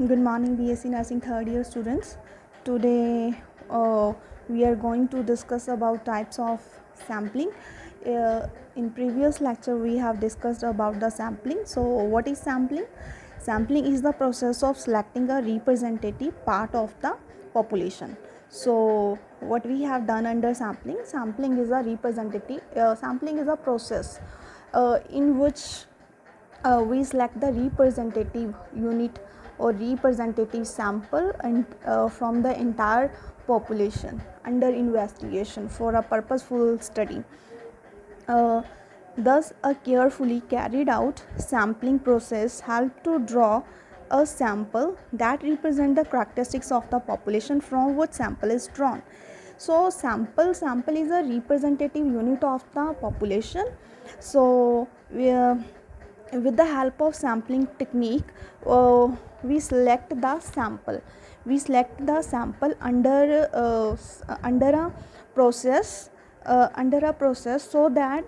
Good morning, BSc Nursing third year students. Today we are going to discuss about types of sampling. In previous lecture we have discussed about the sampling. So what is sampling? Sampling is the process of selecting a representative part of the population. So what we have done under sampling is a representative, sampling is a process in which we select the representative unit or representative sample and from the entire population under investigation for a purposeful study. Thus, a carefully carried out sampling process helps to draw a sample that represent the characteristics of the population from which sample is drawn. So sample is a representative unit of the population. So with the help of sampling technique, we select the sample under a process so that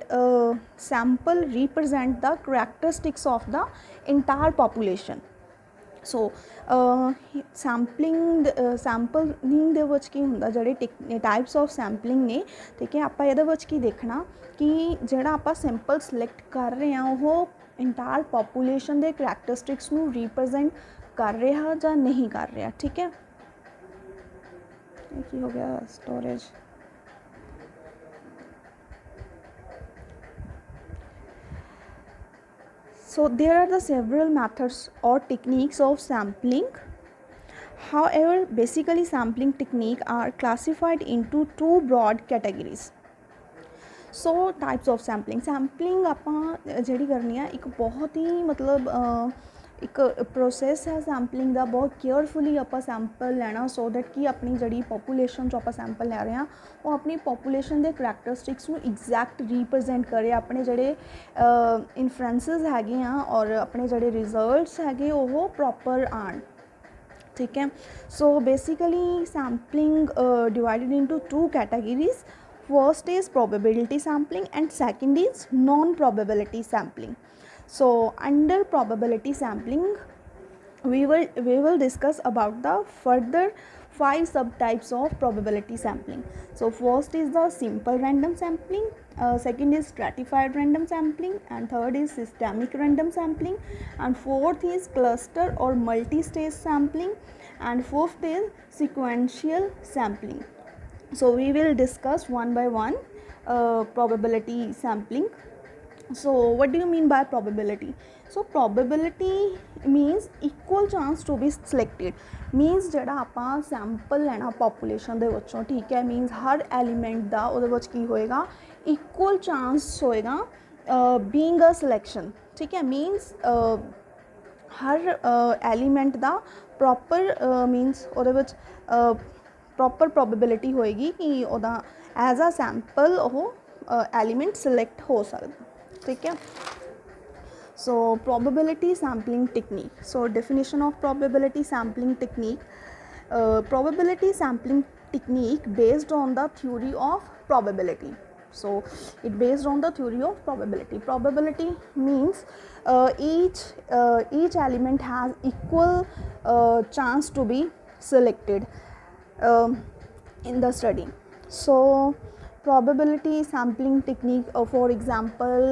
sample represent the characteristics of the entire population. So sampling ਦੇ ਵਿੱਚ ਕੀ ਹੁੰਦਾ, ਜਿਹੜੇ types of sampling ਨੇ, ਠੀਕ ਹੈ। ਆਪਾਂ ਇਹਦੇ ਵਿੱਚ ਕੀ ਦੇਖਣਾ ਕਿ ਜਿਹੜਾ ਆਪਾਂ ਸੈਂਪਲ ਸਿਲੈਕਟ ਕਰ ਰਹੇ ਹਾਂ ਉਹ ਇੰਟਾਇਰ ਪੋਪੂਲੇਸ਼ਨ ਦੇ ਕਰੈਕਟਰਿਸਟਿਕਸ ਨੂੰ ਰਿਪਰੈਜ਼ੈਂਟ ਕਰ ਰਿਹਾ ਜਾਂ ਨਹੀਂ ਕਰ ਰਿਹਾ, ਠੀਕ ਹੈ। ਇਹ ਕੀ ਹੋ ਗਿਆ storage. So there are the several methods or techniques of sampling. However, basically sampling technique are classified into two broad categories. So types of sampling ਆਪਾਂ ਜਿਹੜੀ ਕਰਨੀ ਆ ਇੱਕ ਬਹੁਤ ਹੀ ਮਤਲਬ ਇੱਕ ਪ੍ਰੋਸੈਸ ਹੈ ਸੈਂਪਲਿੰਗ ਦਾ, ਬਹੁਤ ਕੇਅਰਫੁਲੀ ਆਪਾਂ ਸੈਂਪਲ ਲੈਣਾ ਸੋ ਦੈਟ ਕਿ ਆਪਣੀ ਜਿਹੜੀ ਪੋਪੂਲੇਸ਼ਨ 'ਚੋਂ ਆਪਾਂ ਸੈਂਪਲ ਲੈ ਰਹੇ ਹਾਂ ਉਹ ਆਪਣੀ ਪੋਪੂਲੇਸ਼ਨ ਦੇ ਕਰੈਕਟਰਿਸਟਿਕਸ ਨੂੰ ਐਗਜ਼ੈਕਟ ਰੀਪ੍ਰਜੈਂਟ ਕਰੇ। ਆਪਣੇ ਜਿਹੜੇ ਇਨਫਰੈਂਸਿਸ ਹੈਗੇ ਆ ਔਰ ਆਪਣੇ ਜਿਹੜੇ ਰਿਜ਼ਲਟਸ ਹੈਗੇ ਉਹ ਪ੍ਰੋਪਰ ਆਉਣ, ਠੀਕ ਹੈ। So basically sampling divided into two categories. First is probability sampling and second is non-probability sampling. So under probability sampling we will discuss about the further 5 subtypes of probability sampling. So first is the simple random sampling, second is stratified random sampling, and third is systemic random sampling, and fourth is cluster or multi-stage sampling, and fifth is sequential sampling. So we will discuss one by one probability sampling. So what do you mean by probability? So probability means equal chance to be selected. means ਜਿਹੜਾ ਆਪਾਂ sample ਲੈਣਾ population ਦੇ ਵਿੱਚੋਂ, ਠੀਕ ਹੈ, means ਹਰ element ਦਾ ਉਹਦੇ ਵਿੱਚ ਕੀ ਹੋਏਗਾ, ਇਕੁਅਲ ਚਾਂਸ ਹੋਏਗਾ being a selection, ਠੀਕ ਹੈ। means ਹਰ ਐਲੀਮੈਂਟ ਦਾ ਪ੍ਰੋਪਰ means ਉਹਦੇ ਵਿੱਚ ਪ੍ਰੋਪਰ ਪ੍ਰੋਬੇਬਿਲਿਟੀ ਹੋਏਗੀ ਕਿ ਉਹਦਾ ਐਜ਼ ਅ ਸੈਂਪਲ ਉਹ ਐਲੀਮੈਂਟ ਸਿਲੈਕਟ ਹੋ ਸਕਦਾ, ਠੀਕ ਹੈ। So probability sampling technique. So definition of probability sampling technique. Probability sampling technique based on the theory of probability. So it based on the theory of probability. Probability means each element has equal chance to be selected in the study. So probability sampling technique, for example,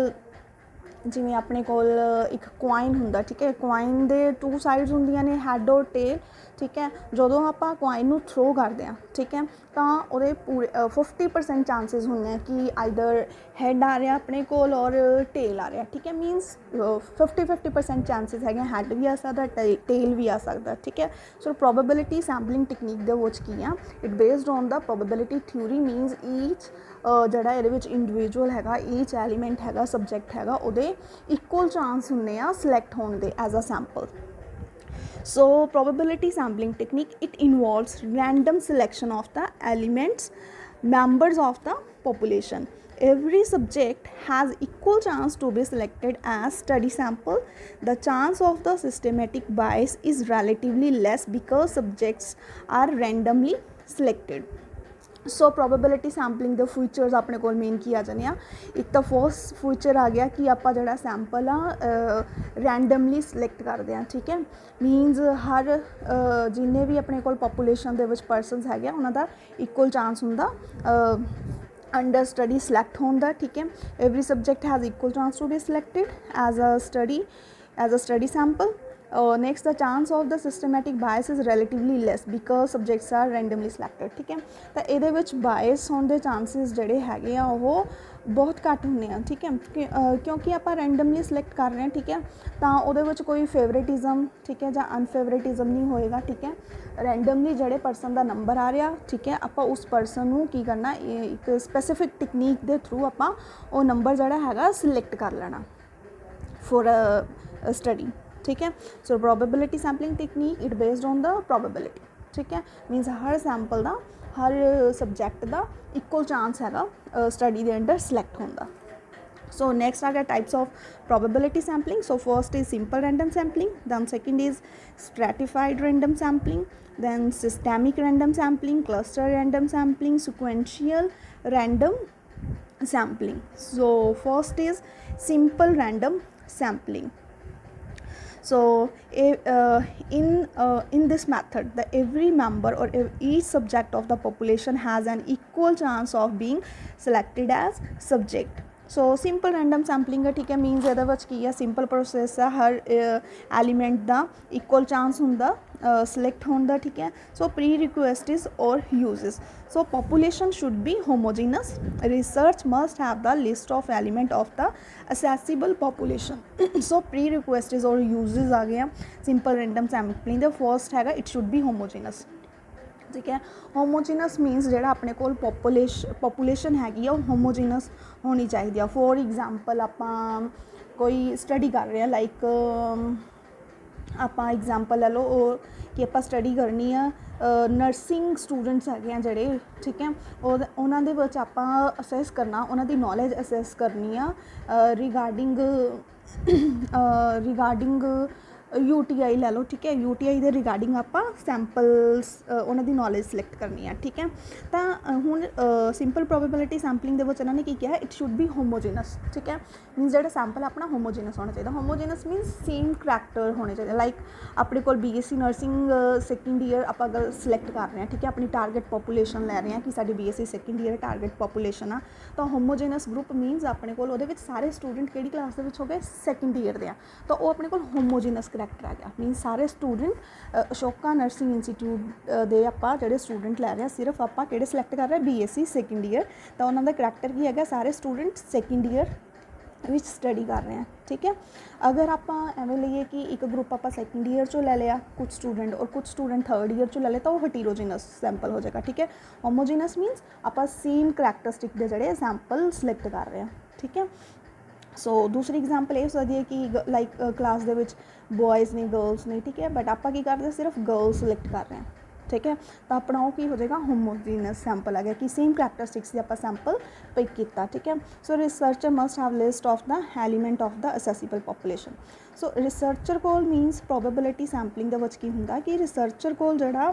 ਜਿਵੇਂ ਆਪਣੇ ਕੋਲ ਇੱਕ coin ਹੁੰਦਾ, ਠੀਕ ਹੈ। Coin ਦੇ 2 sides ਹੁੰਦੀਆਂ ਨੇ, ਹੈਡ ਔਰ ਟੇਲ, ਠੀਕ ਹੈ। ਜਦੋਂ ਆਪਾਂ ਕੁਆਇਨ ਨੂੰ ਥਰੋ ਕਰਦੇ ਹਾਂ, ਠੀਕ ਹੈ, ਤਾਂ ਉਹਦੇ ਪੂਰੇ 50% ਚਾਂਸਿਸ ਹੁੰਦੇ ਆ ਕਿ ਆਈਦਰ ਹੈਡ ਆ ਰਿਹਾ ਆਪਣੇ ਕੋਲ ਔਰ ਟੇਲ ਆ ਰਿਹਾ, ਠੀਕ ਹੈ। ਮੀਨਸ 50% ਚਾਂਸਿਸ ਹੈਗੇ, ਹੈਡ ਵੀ ਆ ਸਕਦਾ, ਟੇਲ ਵੀ ਆ ਸਕਦਾ, ਠੀਕ ਹੈ। ਸੋ ਪ੍ਰੋਬੇਬਿਲਿਟੀ ਸੈਂਪਲਿੰਗ ਟੈਕਨੀਕ ਦੇ ਵਿੱਚ ਕੀ ਆ, it based on the probability theory. Means each ਜਿਹੜਾ ਇਹਦੇ ਵਿੱਚ ਇੰਡੀਵਿਜੂਅਲ ਹੈਗਾ, ਈਚ ਐਲੀਮੈਂਟ ਹੈਗਾ, ਸਬਜੈਕਟ ਹੈਗਾ, ਉਹਦੇ ਇਕੁਅਲ ਚਾਂਸ ਹੁੰਦੇ ਆ ਸਿਲੈਕਟ ਹੋਣ ਦੇ as a sample. So probability sampling technique, it involves random selection of the elements, members of the population. Every subject has equal chance to be selected as study sample. The chance of the systematic bias is relatively less because subjects are randomly selected. So probability sampling they features अपने को main की आ जाने आ। एक तो first feature आ गया कि आप जो सैंपल आ रैंडमली सिलेक्ट करते हैं, ठीक है। मीनस हर जिन्ने भी अपने को पॉपूलेशन दे विच परसनस है उन्हों का इक्वल चांस होंदा अंडर स्टडी सिलेक्ट होने का, ठीक है। Every subject has equal chance to be selected as a study sample. Next the chance of the systematic bias is relatively less because subjects are randomly selected, ठीक है। तो ये बायस होने के चांसिस जोड़े है वो बहुत घट होंगे हैं, ठीक है। क्योंकि आप रैंडमली सिलेक्ट कर रहे हैं, ठीक है, तो वो कोई फेवरेटिज़म, ठीक है, या अनफेवरेटिज़म नहीं होएगा, ठीक है। रैंडमली जोड़े परसन का नंबर आ रहा, ठीक है, आप उस परसन को की करना एक स्पैसीफिक टेक्नीक के थ्रू आप वो नंबर जोड़ा है सिलेक्ट कर लेना फॉर अ स्टडी, ठीक है। So probability sampling technique it based on the probability, ठीक है। मीनस हर सैंपल का हर सबजैक्ट का इक्वल चांस है स्टडी के अंडर सिलेक्ट होने का। सो नेक्स्ट आ गया types of probability sampling. So first is simple random sampling, then second is stratified random sampling, then systemic random sampling, cluster random sampling, sequential random sampling. So first is simple random sampling. So in this method the every member or each subject of the population has an equal chance of being selected as subject. So simple random sampling है, ठीक है। Means ये simple process है, हर element का equal chance होंदा select होने का, ठीक है। सो प्री रिक्वेस्टिस और uses. So population should be homogeneous, research must have the list of element of the accessible population. So prerequisites और यूजेस आ गए simple random sampling the first है इट शुड बी होमोजीनस, ठीक है। Homogeneous मीनस जो अपने को population हैगी वो होमोजीनस होनी चाहिए। फॉर एग्जाम्पल आप कोई स्टडी कर रहे हैं, लाइक आप एग्जाम्पल ले लो कि आप स्टडी करनी है नर्सिंग स्टूडेंट्स है जोड़े, ठीक है। और उन्होंने आप असैस करना उन्होंने नॉलेज असैस करनी है रिगार्डिंग UTI ले लो, ठीक है। UTI के रिगार्डिंग आप सैंपल्स उन्होंने नॉलेज सिलेक्ट करनी है, ठीक है। तो हुण सिंपल प्रोबेबिलिटी सैंपलिंग इन्होंने की किया इट शुड बी होमोजीनस, ठीक है। मीनस जो सैंपल अपना होमोजीनस होना चाहिए। होमोजीनस मीनस सेम करैक्टर होने चाहिए। लाइक अपने को BSc नर्सिंग सैकेंड ईयर आप अगर सिलेक्ट कर रहे हैं, ठीक है, अपनी टारगेट पॉपूलेशन लै रहे हैं कि साडी BSc second year target population आ, तो होमोजीनस ग्रुप मीनस अपने को सारे स्टूडेंट किहड़ी क्लास के हो गए सैकेंड ईयर के, तो वो अपने को होमोजीनस करैक्टर आ गया। मीनस सारे स्टूडेंट अशोका नर्सिंग इंस्टीट्यूट के आप जो स्टूडेंट लै रहे हैं सिर्फ आप कि सिलेक्ट कर रहे हैं BSc सैकेंड ईयर, तो उन्होंने करैक्टर की है सारे student second year which study कर रहे हैं, ठीक है। अगर आप एवं लीए कि एक ग्रुप आप सैकेंड ईयर चो ले लिया कुछ स्टूडेंट और कुछ स्टूडेंट थर्ड ईयर चो ले लिया, तो वो हेटेरोजीनस सैंपल हो जाएगा, ठीक है। होमोजीनस मीनस आप सेम करैक्टरिस्टिक के जोड़े सैंपल सिलेक्ट कर रहे हैं, ठीक है। सो दूसरी एग्जाम्पल ये हो सकती है कि लाइक क्लास के बॉयज़ ने गर्ल्स ने, ठीक है, बट आप करते सिर्फ गर्ल्स सिलेक्ट कर रहे हैं, ठीक है। तो अपना वो की हो जाएगा होमोजीनस सैंपल आ गया कि सेम करैक्टरिस्टिक्स की आप सैंपल पिक किया, ठीक है। So researcher must have list of the element of the accessible population. So researcher कोल मीनस प्रोबेबिलिटी सैंपलिंग की होंगे कि रिसर्चर कोल जड़ा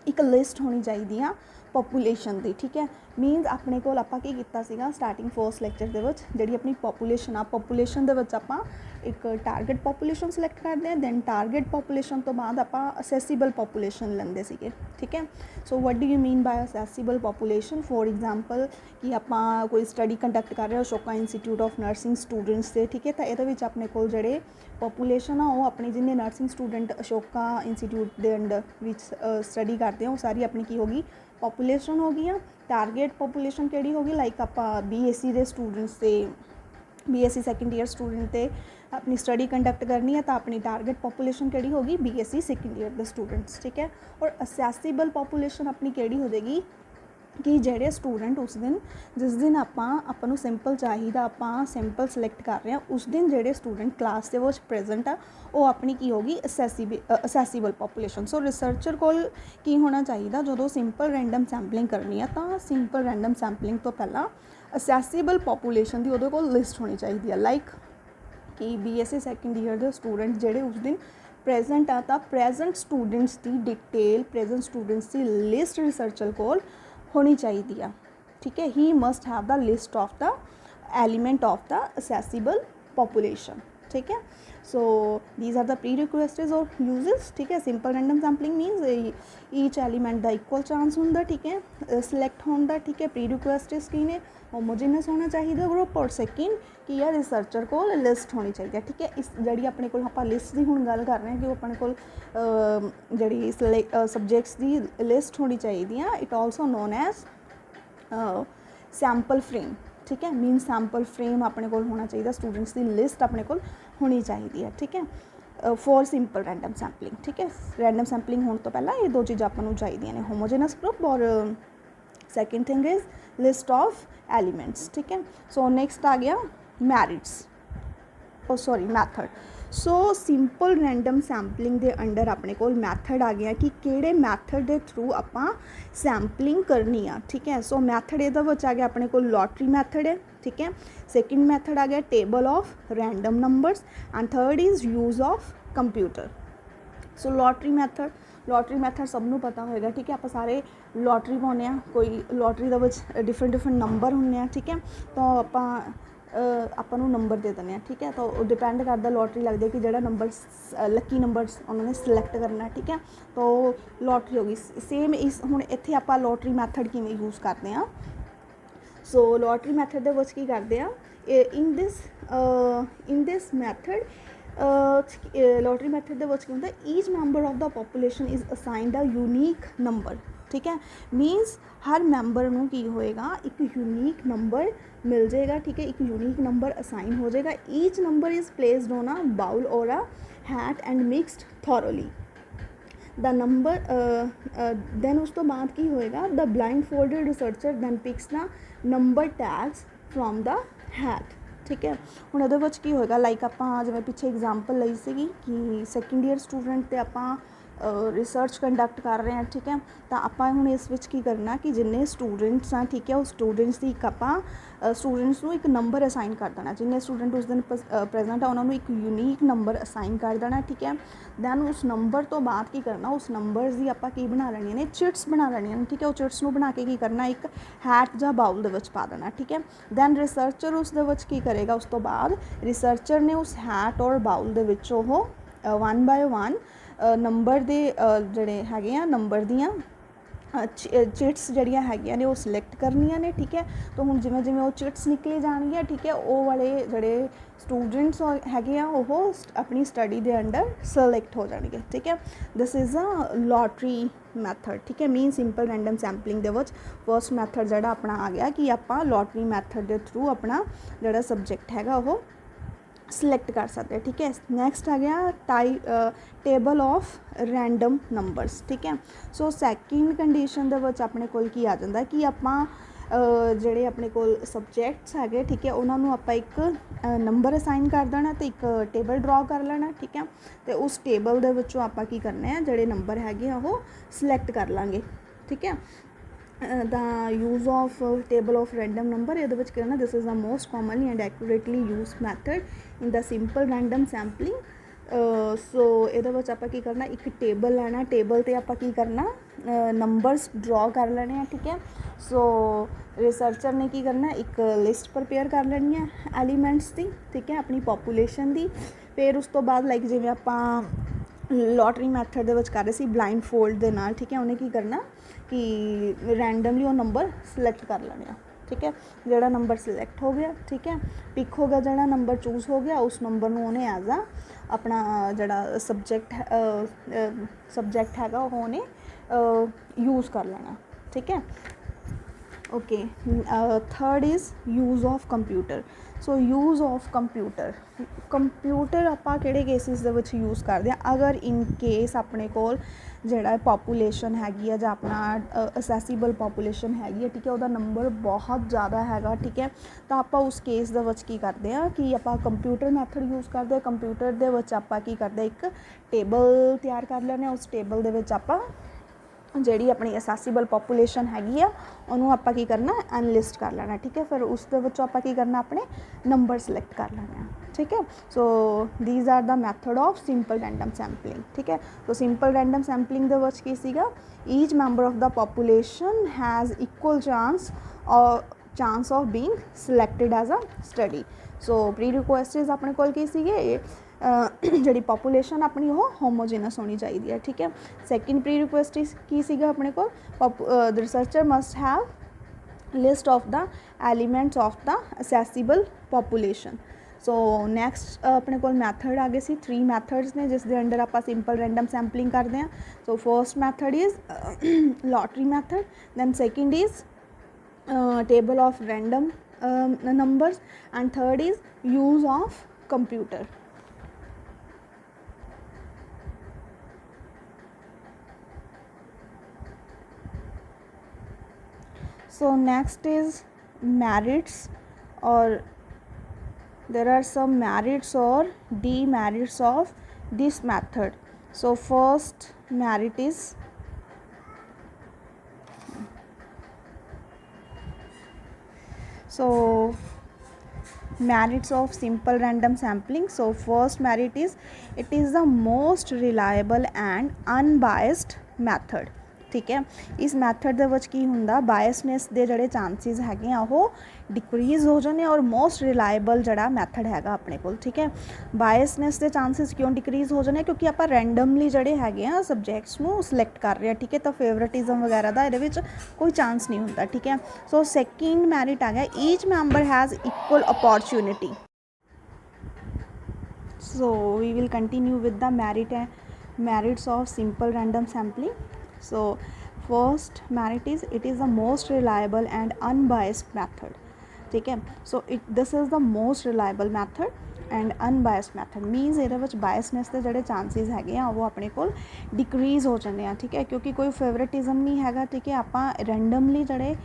एक लिस्ट होनी चाहिए पॉपूलेशन की, ठीक है। मीनस अपने को आप स्टार्टिंग फर्स्ट लैक्चर के जी अपनी पॉपूलेशन आ पॉपूलेशन आप एक टारगेट पॉपूलेशन सिलेक्ट करते हैं, दैन टारगेट पॉपूलेशन तो बाद आप असेसिबल पॉपूलेशन लेंदे सीगे, ठीक है। So what do you mean by accessible population. For example कि आप कोई स्टडी कंडक्ट कर रहे हो Ashoka institute of nursing students से, ठीक है, तो ये अपने को जोड़े पॉपूलेशन आ वो अपनी जिन्हें नर्सिंग स्टूडेंट अशोका इंस्टीट्यूट के अंडर विच स्टडी करते हैं वो सारी अपनी की होगी पॉपूलेशन होगी। टारगेट पॉपूलेशन केड़ी होगी, लाइक आप BSc के स्टूडेंट्स से BSc सैकेंड ईयर स्टूडेंट से अपनी स्टडी कंडक्ट करनी है, तो अपनी टारगेट पॉपूलेशन केड़ी होगी BSc सैकेंड ईयर के स्टूडेंट्स, ठीक है। और असेसिबल पॉपूलेशन अपनी केड़ी हो जाएगी कि जेडे स्टूडेंट उस दिन जिस दिन आपू सिंपल चाहिए आप सिंपल सिलेक्ट कर रहे हैं उस दिन जेडे स्टूडेंट क्लास के वो प्रेजेंट आ वो अपनी की होगी असेसिबल पॉपूलेशन। सो रिसर्चर को की होना चाहिए जो सिंपल रैंडम सैंपलिंग करनी है तो सिंपल रैंडम सैंपलिंग तो पहला असेसिबल पॉपूलेशन की वो लिस्ट होनी चाहिए है। लाइक कि BSc सैकेंड ईयर के स्टूडेंट जेडे उस दिन प्रेजेंट आ तो प्रेजेंट स्टूडेंट्स की डिटेल प्रेजेंट स्टूडेंट्स की लिस्ट रिसर्चर को होनी चाहिए। ठीक है, he must have the list of the element of the accessible population. ठीक है, so these are the prerequisites और यूजेस। ठीक है, simple random sampling means each element का इक्वल चांस होंगे। ठीक है, सिलेक्ट होने का। ठीक है, प्री रिक्वेस्टेज की ने होमोजीनस होना चाहिए ग्रुप, और सैकेंड की है रिसर्चर को लिस्ट होनी चाहिए। ठीक है, इस जी अपने को आप लिस्ट की हुण गल कर रहे हैं कि अपने को जी सबजैक्ट्स की लिस्ट होनी चाहिए। It also known as sample frame. ठीक है, मीन सैंपल फ्रेम अपने को होना चाहिए, स्टूडेंट्स की लिस्ट अपने को होनी चाहिए है। ठीक है, फॉर सिंपल रैंडम सैंपलिंग। ठीक है, रैंडम सैंपलिंग होने तो पहला ये दो चीज़ा अपन चाहिए ने, होमोजेनस ग्रुप और second thing is list of elements. ठीक है, सो नेक्स्ट आ गया मैरिट्स, सॉरी मैथड। सो सिंपल रैंडम सैंपलिंग के अंडर अपने को मैथड आ गया कि किहड़े मैथड के थ्रू आपां सैंपलिंग करनी आ। ठीक है, सो मैथड ये आ गया अपने को लॉटरी मैथड है। ठीक है, सैकेंड मैथड आ गया table of random numbers and third is use of computer. So lottery method सबनों पता होएगा। ठीक है, आप सारे लॉटरी पाने, कोई लॉटरी का डिफरेंट नंबर होंगे। ठीक है, तो ਆਪਾਂ ਨੂੰ नंबर दे दें। ठीक है, तो डिपेंड करता लॉटरी लगती है कि जोड़ा नंबर लकी नंबर उन्होंने सिलेक्ट करना। ठीक है, तो लॉटरी होगी सेम इस हुण इत्थे आपां लॉटरी मैथड किवें यूज़ करते हैं। सो लॉटरी मैथड दे विच की करते हैं in this method lottery method दे विच की होंदा each member of the population is assigned a unique number. ठीक है, मीनस हर मैंबर नूं की होएगा एक यूनीक नंबर मिल जाएगा। ठीक है, एक यूनीक नंबर असाइन हो जाएगा। Each number is placed on a bowl और a hat and mixed thoroughly the number. Then उस तो बाद की होएगा the blindfolded researcher then picks the number tags from the hat. ठीक है, हुण इहदे विच की होएगा लाइक आपां जिवें पिछे एग्जाम्पल लई सीगी कि सैकेंड ईयर स्टूडेंट ते आपां रिसर्च कंडक्ट कर रहे हैं। ठीक है, तो आपां हुण इस विच की करना कि जिन्ने स्टूडेंट्स हैं, ठीक है, उस स्टूडेंट्स की एक आपां स्टूडेंट्स नूं एक नंबर असाइन कर देना। जिन्ने स्टूडेंट उस दिन प्रेजेंट है उन्होंने एक यूनीक नंबर असाइन कर देना। ठीक है, दैन उस नंबर तो बाद की करना, उस नंबर्स की आपां की बना लैणियां ने चिट्स बना लैणियां ने। ठीक है, वो चिट्स नूं बना के की करना एक हैट जां बाउल दे विच पा देना। ठीक है, दैन रिसर्चर उस दे विच की करेगा, उस तो बाद रिसर्चर ने उस हैट और बाउल दे विच ओह वन बाय वन नंबर दे जिहड़े हैगे आ नंबर दियां चिट्स जड़ियाँ हैगियां ने वो सिलेक्ट करनियां ने। ठीक है, तो हुण जिवें जिवें वो चिट्स निकली जाणगियां। ठीक है, वो वाले जिहड़े स्टूडेंट्स हैगे आ वो अपनी स्टडी दे अंडर सिलेक्ट हो जाणगे। ठीक है, this is a lottery method. ठीक है, मीन सिंपल रैंडम सैंपलिंग दे विच फर्स्ट मैथड जिहड़ा अपना आ गया कि आपां लॉटरी मैथड के थ्रू अपना जिहड़ा सबजैक्ट हैगा वो सिलेक्ट कर सकते हैं। ठीक है, नैक्सट आ गया टेबल ऑफ रैंडम नंबर्स। ठीक है, सो सैकेंड कंडीशन दे विच अपने कोल की आ जाता कि आपां जिहड़े अपने कोल सबजैक्ट्स हैगे, ठीक है, उन्होंने आपां एक नंबर असाइन कर देना तो एक टेबल ड्रॉ कर लेना। ठीक है, तो उस टेबल दे विचों आपां की करना है जिहड़े नंबर हैगे वो सिलेक्ट कर लांगे। ठीक है, the use of table of random number ये करना this is the most commonly and accurately use method in the simple random sampling. So ये आप करना एक टेबल लैना, टेबल ते आप करना नंबर्स ड्रॉ कर लेने हैं। ठीक है, सो रिसर्चर ने की करना एक लिस्ट प्रिपेयर कर लेनी है एलीमेंट्स की। ठीक है, अपनी पॉपूलेशन की। फिर उस तो बाद लाइक जिवें आपां लॉटरी मैथड दे विच कर रहे सी ब्लाइंड फोल्ड दे नाल। ठीक है, उन्हें की करना कि रैंडमली वो नंबर सिलेक्ट कर लेने। ठीक है, जोड़ा नंबर सिलेक्ट हो गया, ठीक है, पिक हो गया, जोड़ा नंबर चूज़ हो गया, उस नंबर में उन्हें एज आ अपना जोड़ा सबजैक्ट हैगा उन्हें यूज़ कर लेना। ठीक है, okay, third is use of computer. So use of computer आपां किहड़े केसिस दे विच यूज़ करते हैं अगर इन केस अपने कोल जिहड़ा पॉपूलेशन हैगी है जां अपना असैसीबल पॉपूलेशन हैगी है। ठीक है, उहदा नंबर बहुत ज़्यादा हैगा। ठीक है, तो आपां उस केस दे विच की करते हैं कि आपां कंप्यूटर मैथड यूज़ करते हैं। कंप्यूटर दे विच आपां की करते एक टेबल तैयार कर लैने, उस टेबल दे विच आपां ਜਿਹੜੀ ਆਪਣੀ ਅਸੈਸੀਬਲ ਪੋਪੂਲੇਸ਼ਨ ਹੈਗੀ ਆ ਉਹਨੂੰ ਆਪਾਂ ਕੀ ਕਰਨਾ ਐਨਲਿਸਟ ਕਰ ਲੈਣਾ ਠੀਕ ਹੈ। ਫਿਰ ਉਸ ਦੇ ਵਿੱਚੋਂ ਆਪਾਂ ਕੀ ਕਰਨਾ ਆਪਣੇ ਨੰਬਰ ਸਿਲੈਕਟ ਕਰ ਲੈਣੇ ਆ ਠੀਕ ਹੈ। So these are the method of simple random sampling ਠੀਕ ਹੈ। ਸੋ ਸਿੰਪਲ ਰੈਂਡਮ ਸੈਂਪਲਿੰਗ ਦੇ ਵਿੱਚ ਕੀ ਸੀਗਾ each member of the population has equal chance of being selected as a study. So prerequisites ਆਪਣੇ ਕੋਲ ਕੀ ਸੀਗੇ ਜਿਹੜੀ ਪੋਪੂਲੇਸ਼ਨ ਆਪਣੀ ਉਹ ਹੋਮੋਜੀਨਸ ਹੋਣੀ ਚਾਹੀਦੀ ਹੈ ਠੀਕ ਹੈ। ਸੈਕਿੰਡ ਪ੍ਰੀ ਰਿਕੁਐਸਟ ਕੀ ਸੀਗਾ ਆਪਣੇ ਕੋਲ the researcher must have list of the elements of the accessible population. So next ਆਪਣੇ ਕੋਲ ਮੈਥਡ ਆ ਗਏ ਸੀ 3 ਮੈਥਡਸ ਨੇ ਜਿਸ ਦੇ ਅੰਡਰ ਆਪਾਂ ਸਿੰਪਲ ਰੈਂਡਮ ਸੈਂਪਲਿੰਗ ਕਰਦੇ ਹਾਂ। So first method is lottery method, then second is table of random numbers, and third is use of computer. So next is merits, or there are some merits or demerits of this method. So first merit is so merits of simple random sampling. So first merit is it is the most reliable and unbiased method ठीक है। इस method ਦੇ ਵਿੱਚ ਕੀ ਹੁੰਦਾ ਬਾਇਸਨੈਸ ਦੇ ਜਿਹੜੇ chances ਹੈਗੇ ਆ ਉਹ ਡਿਕਰੀਜ਼ ਹੋ ਜਾਂਦੇ ਔਰ ਮੋਸਟ ਰਿਲਾਇਬਲ ਜਿਹੜਾ ਮੈਥਡ ਹੈਗਾ ਆਪਣੇ ਕੋਲ ਠੀਕ ਹੈ। ਬਾਇਸਨੈਸ ਦੇ ਚਾਂਸਿਸ ਕਿਉਂ ਡਿਕਰੀਜ਼ ਹੋ ਜਾਂਦੇ ਕਿਉਂਕਿ ਆਪਾਂ ਰੈਂਡਮਲੀ ਜਿਹੜੇ ਹੈਗੇ ਆ ਸਬਜੈਕਟਸ ਨੂੰ ਸਿਲੈਕਟ ਕਰ ਰਹੇ ਆ ਠੀਕ ਹੈ। ਤਾਂ ਫੇਵਰਟਿਜ਼ਮ ਵਗੈਰਾ ਦਾ ਇਹਦੇ ਵਿੱਚ ਕੋਈ ਚਾਂਸ ਨਹੀਂ ਹੁੰਦਾ ਠੀਕ ਹੈ। ਸੋ ਸੈਕਿੰਡ ਮੈਰਿਟ ਆ ਗਿਆ each member has equal opportunity. So we will continue with the merits of simple random sampling. So first merit is it is the most reliable and unbiased method ठीक है। so this is the most reliable method and unbiased method means ਇਹਦੇ ਵਿੱਚ biasness ਦੇ ਜਿਹੜੇ chances ਹੈਗੇ ਆ ਉਹ ਆਪਣੇ ਕੋਲ ਡਿਕਰੀਜ਼ ਹੋ ਜਾਂਦੇ ਆ ਠੀਕ ਹੈ ਕਿਉਂਕਿ ਕੋਈ ਫੇਵਰਟਿਜ਼ਮ ਨਹੀਂ ਹੈਗਾ ਠੀਕ ਹੈ। ਆਪਾਂ ਰੈਂਡਮਲੀ ਜਿਹੜੇ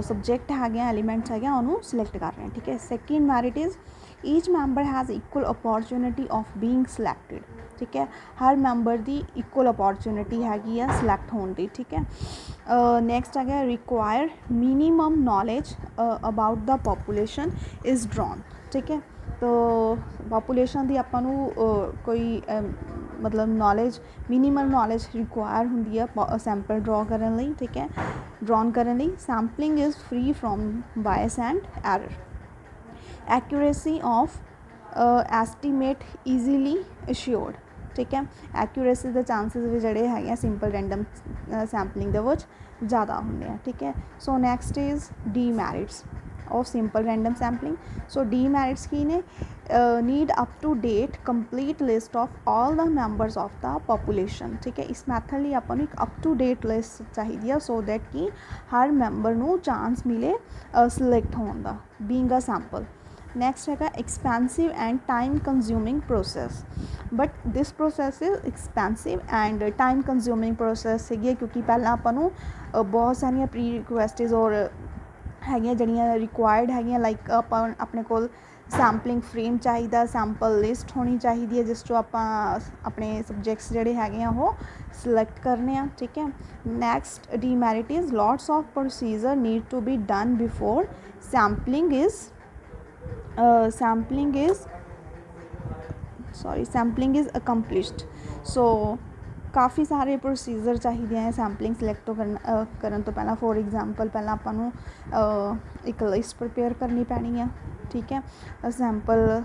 ਸਬਜੈਕਟ ਹੈਗੇ ਆ ਐਲੀਮੈਂਟਸ ਹੈਗੇ ਆ ਉਹਨੂੰ ਸਿਲੈਕਟ ਕਰ ਰਹੇ ਹਾਂ ਠੀਕ ਹੈ। Second merit is each member has equal opportunity of being selected ਠੀਕ ਹੈ। ਹਰ ਮੈਂਬਰ ਦੀ ਇਕੁਅਲ ਅਪੋਰਚੁਨਿਟੀ ਹੈਗੀ ਆ ਸਿਲੈਕਟ ਹੋਣ ਦੀ ਠੀਕ ਹੈ। ਨੈਕਸਟ ਆ ਗਿਆ require minimum knowledge about the population is drone ਠੀਕ ਹੈ। ਤੋ ਪੋਪੂਲੇਸ਼ਨ ਦੀ ਆਪਾਂ ਨੂੰ ਕੋਈ ਮਤਲਬ ਨੌਲੇਜ ਮਿਨੀਮਮ ਨੌਲੇਜ ਰਿਕੁਆਇਰ ਹੁੰਦੀ ਆ ਸੈਂਪਲ ਡਰੋ ਕਰਨ ਲਈ ਠੀਕ ਹੈ ਡਰੋਨ ਕਰਨ ਲਈ। Sampling is free from bias and error. Accuracy of estimate easily assured ਠੀਕ ਹੈ। ਐਕੂਰੇਸੀ ਦੇ ਚਾਂਸਿਸ ਵੀ ਜਿਹੜੇ ਹੈਗੇ ਆ ਸਿੰਪਲ ਰੈਂਡਮ ਸੈਂਪਲਿੰਗ ਦੇ ਵਿੱਚ ਜ਼ਿਆਦਾ ਹੁੰਦੇ ਆ ਠੀਕ ਹੈ। So next is demerits of simple random sampling. So demerits ਕੀ ਨੇ need up to date complete list of all the members of the population ਠੀਕ ਹੈ। ਇਸ ਮੈਥਡ ਲਈ ਆਪਾਂ ਨੂੰ ਇੱਕ up to date list ਚਾਹੀਦੀ ਆ so that ਕਿ ਹਰ ਮੈਂਬਰ ਨੂੰ ਚਾਂਸ ਮਿਲੇ ਸਿਲੈਕਟ ਹੋਣ ਦਾ being a sample. Next ਹੈਗਾ expensive and time consuming process but this process is expensive and time consuming process ਸੀਗੀ ਕਿਉਂਕਿ ਪਹਿਲਾਂ ਆਪਾਂ ਨੂੰ ਬਹੁਤ ਸਾਰੀਆਂ ਪ੍ਰੀ ਰਿਕੁਐਸਟਸ ਔਰ ਹੈਗੀਆਂ ਜਿਹੜੀਆਂ ਰਿਕੁਆਇਰਡ ਹੈਗੀਆਂ ਲਾਈਕ ਆਪਾਂ ਆਪਣੇ ਕੋਲ ਸੈਂਪਲਿੰਗ ਫਰੇਮ ਚਾਹੀਦਾ ਸੈਂਪਲ ਲਿਸਟ ਹੋਣੀ ਚਾਹੀਦੀ ਹੈ ਜਿਸ 'ਚੋਂ ਆਪਾਂ ਆਪਣੇ ਸਬਜੈਕਟਸ ਜਿਹੜੇ ਹੈਗੇ ਆ ਉਹ ਸਿਲੈਕਟ ਕਰਨੇ ਆ ਠੀਕ ਹੈ। Next demerit is lots of procedure need to be done before sampling is accomplished. So ਕਾਫੀ ਸਾਰੇ ਪ੍ਰੋਸੀਜਰ ਚਾਹੀਦੇ ਆ ਸੈਂਪਲਿੰਗ ਸਿਲੈਕਟ ਕਰਨ ਤੋਂ ਪਹਿਲਾਂ। ਫੋਰ ਐਗਜ਼ਾਮਪਲ ਪਹਿਲਾਂ ਆਪਾਂ ਨੂੰ ਇੱਕ ਲਿਸਟ ਪ੍ਰੀਪੇਅਰ ਕਰਨੀ ਪੈਣੀ ਆ ਠੀਕ ਹੈ। ਸੈਂਪਲ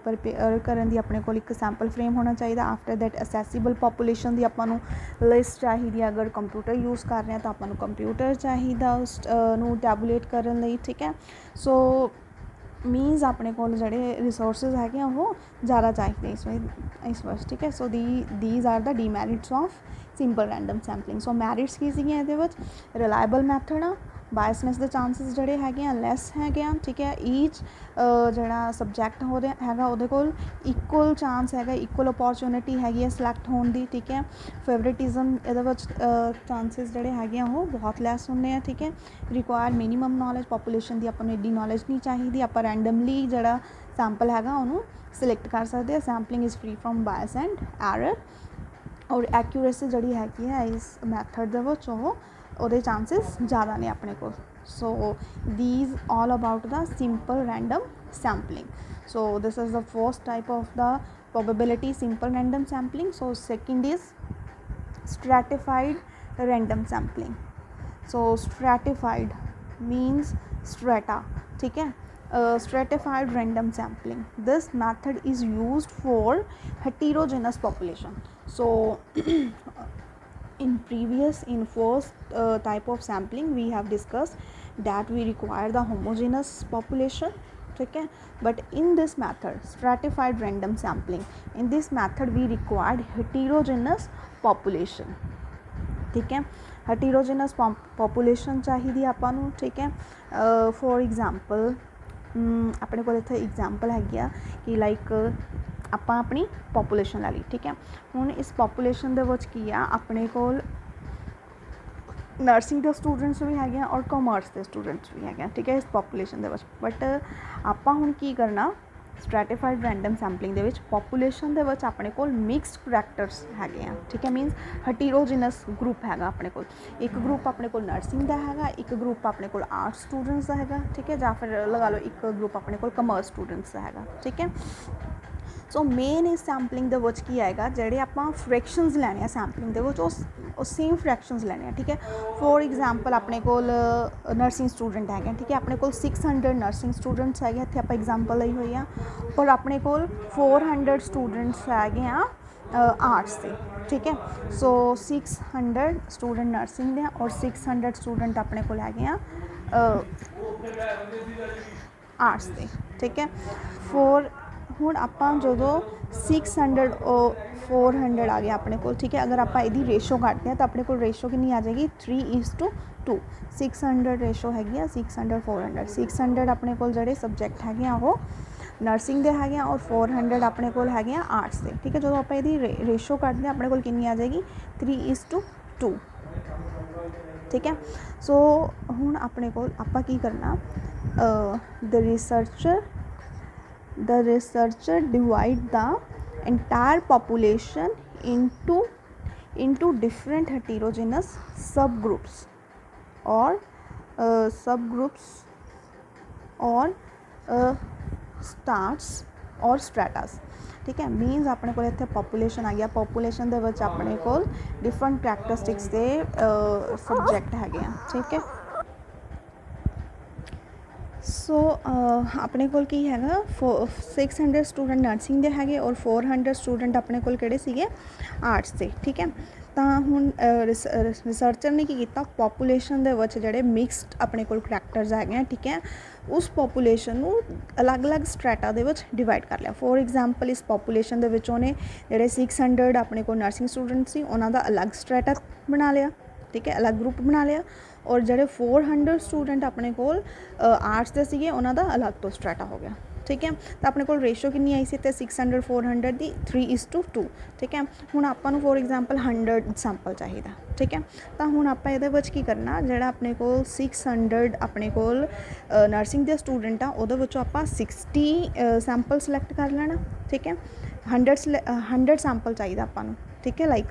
ਪ੍ਰੀਪੇਅਰ ਕਰਨ ਦੀ ਆਪਣੇ ਕੋਲ ਇੱਕ ਸੈਂਪਲ ਫਰੇਮ ਹੋਣਾ ਚਾਹੀਦਾ। ਆਫਟਰ ਦੈਟ ਅਸੈਸੀਬਲ ਪੋਪੂਲੇਸ਼ਨ ਦੀ ਆਪਾਂ ਨੂੰ ਲਿਸਟ ਚਾਹੀਦੀ ਆ। ਅਗਰ ਕੰਪਿਊਟਰ ਯੂਜ਼ ਕਰ ਰਹੇ ਹਾਂ ਤਾਂ ਆਪਾਂ ਨੂੰ ਕੰਪਿਊਟਰ ਚਾਹੀਦਾ ਉਸ ਨੂੰ ਟੈਬੂਲੇਟ ਕਰਨ ਲਈ ਠੀਕ ਹੈ। ਸੋ ਮੀਨਸ ਆਪਣੇ ਕੋਲ ਜਿਹੜੇ ਰਿਸੋਰਸਿਸ ਹੈਗੇ ਆ ਉਹ ਜ਼ਿਆਦਾ ਚਾਹੀਦੇ ਇਸ ਵਾਰ ਠੀਕ ਹੈ। So these are the demerits of simple random sampling. So merits ਕੀ ਸੀਗੀਆਂ ਇਹਦੇ ਵਿੱਚ ਰਿਲਾਇਬਲ ਮੈਥਡ ਆ ਬਾਇਸਨੈਸ ਦੇ ਚਾਂਸਿਸ ਜਿਹੜੇ ਹੈਗੇ ਆ ਲੈਸ ਹੈਗੇ ਆ ਠੀਕ ਹੈ। ਈਚ ਜਿਹੜਾ ਸਬਜੈਕਟ ਹੈਗਾ ਉਹਦੇ ਕੋਲ ਇਕੁਅਲ ਚਾਂਸ ਹੈਗਾ ਇਕੁਅਲ ਅਪੋਰਚੁਨਿਟੀ ਹੈਗੀ ਆ ਸਿਲੈਕਟ ਹੋਣ ਦੀ ਠੀਕ ਹੈ। ਫੇਵਰੇਟਿਜ਼ਮ ਇਹਦੇ ਵਿੱਚ ਚਾਂਸਿਸ ਜਿਹੜੇ ਹੈਗੇ ਆ ਉਹ ਬਹੁਤ ਲੈਸ ਹੁੰਦੇ ਆ ਠੀਕ ਹੈ। ਰਿਕੁਆਇਰ ਮਿਨੀਮਮ ਨੌਲੇਜ ਪੋਪੂਲੇਸ਼ਨ ਦੀ ਆਪਾਂ ਨੂੰ ਐਡੀ ਨੌਲੇਜ ਨਹੀਂ ਚਾਹੀਦੀ ਆਪਾਂ ਰੈਂਡਮਲੀ ਜਿਹੜਾ ਸੈਂਪਲ ਹੈਗਾ ਉਹਨੂੰ ਸਿਲੈਕਟ ਕਰ ਸਕਦੇ ਆ। Sampling is free from bias and error और एक्यूरेसी जिहड़ी हैगी है इस मैथड दे विच ਉਹਦੇ चांसिस ज़्यादा ने अपने को. So these all about the simple random sampling. So this is the first type of the probability simple random sampling. So second is stratified random sampling. So stratified means strata, ठीक है. Stratified random sampling, this method is used for heterogeneous population. So in first type of sampling we have discussed that we require the homogeneous population, ठीक है. But in this method stratified random sampling, in this method we required heterogeneous population, ठीक है. heterogeneous population चाहिए ਆਪਾਂ ਨੂੰ, ठीक है. For example ਆਪਣੇ ਕੋਲ ਇੱਥੇ एग्जाम्पल हैगी आ कि लाइक ਆਪਾਂ ਆਪਣੀ पॉपूलेशन ਲੈ ਲਈ, ठीक है. ਹੁਣ ਇਸ पॉपूलेशन ਦੇ ਵਿੱਚ ਕੀ ਆ ਆਪਣੇ ਕੋਲ ਨਰਸਿੰਗ ਦੇ ਸਟੂਡੈਂਟਸ ਵੀ ਹੈਗੇ ਆ ਔਰ ਕਾਮਰਸ ਦੇ ਸਟੂਡੈਂਟਸ ਵੀ ਹੈਗੇ ਆ, ਠੀਕ ਹੈ, ਇਸ ਪੋਪੂਲੇਸ਼ਨ ਦੇ ਵਿੱਚ. ਬਟ ਆਪਾਂ ਹੁਣ ਕੀ ਕਰਨਾ ਸਟ੍ਰੈਟੀਫਾਈਡ ਰੈਂਡਮ ਸੈਂਪਲਿੰਗ ਦੇ ਵਿੱਚ ਪੋਪੂਲੇਸ਼ਨ ਦੇ ਵਿੱਚ ਆਪਣੇ ਕੋਲ ਮਿਕਸਡ ਕਰੈਕਟਰਸ ਹੈਗੇ ਆ, ਠੀਕ ਹੈ. ਮੀਨਸ ਹੈਟੀਰੋਜੀਨਸ ਗਰੁੱਪ ਹੈਗਾ ਆਪਣੇ ਕੋਲ. ਇੱਕ ਗਰੁੱਪ ਆਪਣੇ ਕੋਲ ਨਰਸਿੰਗ ਦਾ ਹੈਗਾ, ਇੱਕ ਗਰੁੱਪ ਆਪਣੇ ਕੋਲ ਆਰਟਸ ਸਟੂਡੈਂਟਸ ਦਾ ਹੈਗਾ, ਠੀਕ ਹੈ, ਜਾਂ ਫਿਰ ਲਗਾ ਲਓ ਇੱਕ ਗਰੁੱਪ ਆਪਣੇ ਕੋਲ ਕਮਰਸ ਸਟੂਡੈਂਟਸ ਦਾ ਹੈਗਾ, ਠੀਕ ਹੈ. सो मेन इस सैंपलिंग दे विच की आएगा जेह्ड़े आपां फ्रैक्शनस लैने सैंपलिंग दे विच ਉਹ सेम फ्रैक्शनस लैने, ठीक है. फॉर एग्जाम्पल अपने कोल नर्सिंग स्टूडेंट है, ठीक है, अपने कोल 600 नर्सिंग स्टूडेंट्स है, इत्थे आपां एग्जाम्पल लई हुई आ. और अपने कोल 400 स्टूडेंट्स है आर्ट्स के, ठीक है. सो 600 स्टूडेंट नर्सिंग दे और 600 स्टूडेंट अपने कोल है आर्ट्स के, ठीक है. फोर ਹੁਣ ਆਪਾਂ ਜਦੋਂ 600 400 आ गया अपने को, ठीक है. अगर आप यदि रेशो काटते हैं तो अपने को रेशो कितनी आ जाएगी 3:2. 600 रेशो हैगी 600 400. 600 अपने को जोड़े सबजैक्ट है वो नर्सिंग के है और 400 अपने को है आर्ट्स के, ठीक है. जो आप यदि रेशो काटते हैं अपने को कितनी आ जाएगी 3:2, ठीक है. सो हुण अपने को आपां की करना the researcher divide the entire population into different heterogeneous subgroups or starts or stratas, ठीक है. मीनस अपने को इत्थे पॉपूलेशन आ गया, पॉपूलेशन दे विच अपने को डिफरेंट करैक्टरिस्टिक्स दे सबजैक्ट हैगे, ठीक है. सो अपने कोल की हैगा 600 स्टूडेंट नर्सिंग दे हैगे और 400 स्टूडेंट अपने कोल किहड़े सीगे आर्ट्स दे, ठीक है. तो हुण रिसर्चर ने की कीता पॉपूलेशन दे विच जिहड़े मिक्सड अपने कोल करैक्टर्स हैगे, ठीक है, उस पॉपूलेशन नूं अलग अलग स्ट्रैटा दे विच डिवाइड कर लिया. फॉर एग्जाम्पल इस पॉपूलेशन दे विच उहने जिहड़े 600 अपने कोल नर्सिंग स्टूडेंट सी उहनां दा अलग स्ट्रैटा बना लिया, ठीक है, अलग ग्रुप बना लिया. और जोड़े 400 स्टूडेंट अपने को आर्ट्स के सीगे उन्हों का अलग तो स्ट्रैटा हो गया, ठीक है. तो अपने को रेशो कितनी आई सी 600 400 की 3:2, ठीक है. हुण आपां नूं फॉर एग्जाम्पल 100 सैंपल चाहिए, ठीक है. तो हुण आपां इहदे विच की करना जिहड़ा अपने को 600 अपने को नर्सिंग के स्टूडेंट आ उहदे विचों आपां 60 सैंपल सिलैक्ट कर लेना, ठीक है. 100 सैंपल चाहिए आपां नूं, ठीक है. लाइक